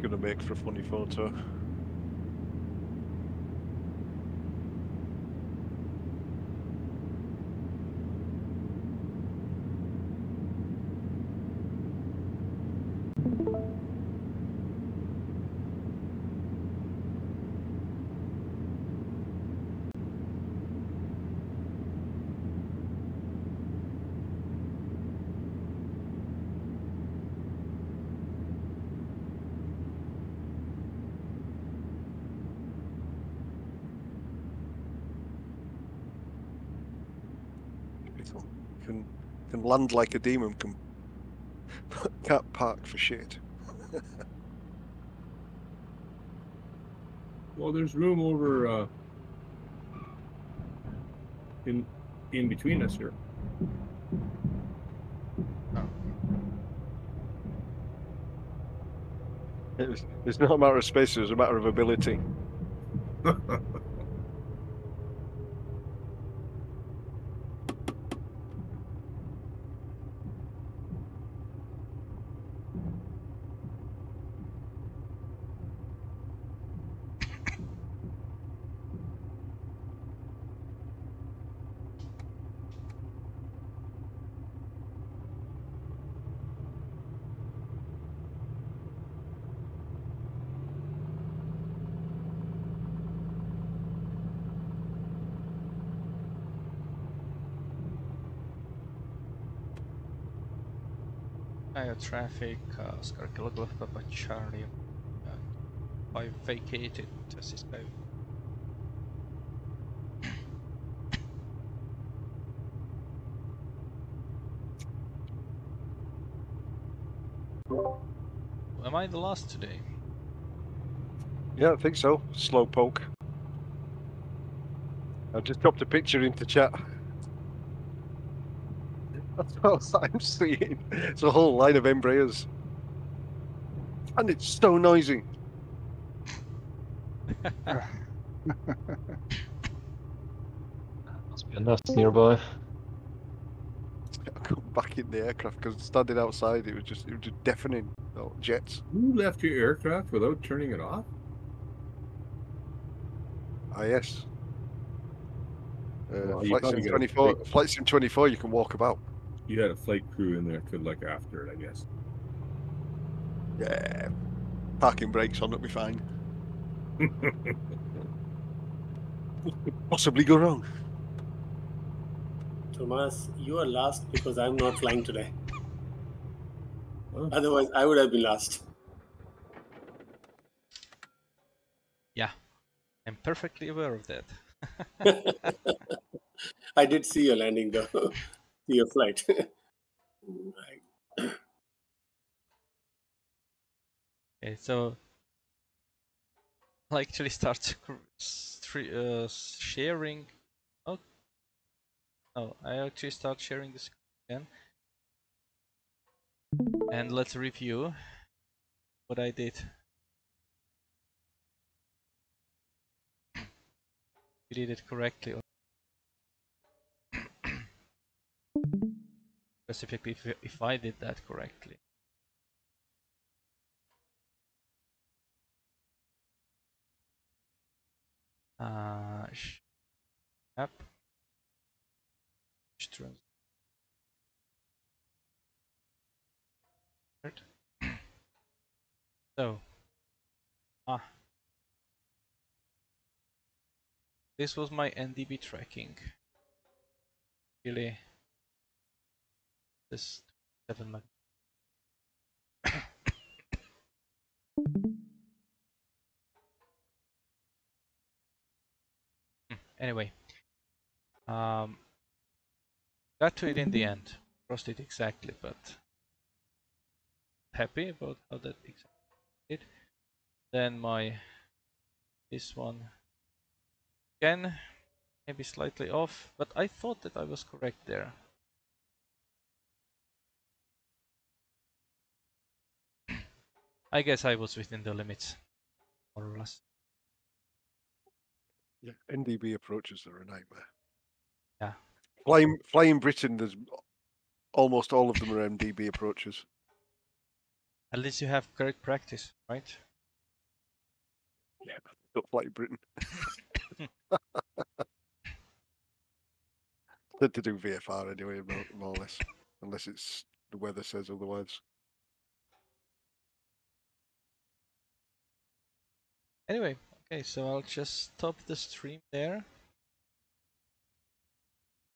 gonna make for a funny photo. Can land like a demon, can't park for shit. Well, there's room over in between us here. It's not a matter of space, it's a matter of ability. Air traffic, Oscar Kilo Golf Papa Charlie. I vacated Cisco. Am I the last today? Yeah, I think so. Slowpoke. I just dropped a picture into chat. That's all I'm seeing. It's a whole line of Embraers. And it's so noisy. Must be a nest nearby. I come back in the aircraft because standing outside, it was just deafening. Oh, jets. You left your aircraft without turning it off? Ah, yes. Well, you Flight probably Sim got a 24. flight- Flight Sim 24. You can walk about. You had a flight crew in there could look after it, I guess. Yeah. Parking brakes on, it'll be fine. Possibly go wrong. Thomas, you are last because I'm not flying today. Oh. Otherwise, I would have been last. Yeah, I'm perfectly aware of that. I did see your landing though, see your flight. Right. Okay, so I'll actually start sharing. Oh, no, I actually start sharing this again. And let's review what I did. We did it correctly. Specifically, if I did that correctly. App. So, this was my NDB tracking. Really, this 7 mag. Anyway, got to it in the end. Crossed it exactly, but happy about how that exactly did. Then this one again, maybe slightly off, but I thought that I was correct there. I guess I was within the limits, more or less. Yeah, NDB approaches are a nightmare. Yeah. Flying Britain, there's almost all of them are MDB approaches. At least you have correct practice, right? Yeah, don't fly Britain. Tend to do VFR anyway, more or less, unless it's the weather says otherwise. Anyway, okay, so I'll just stop the stream there.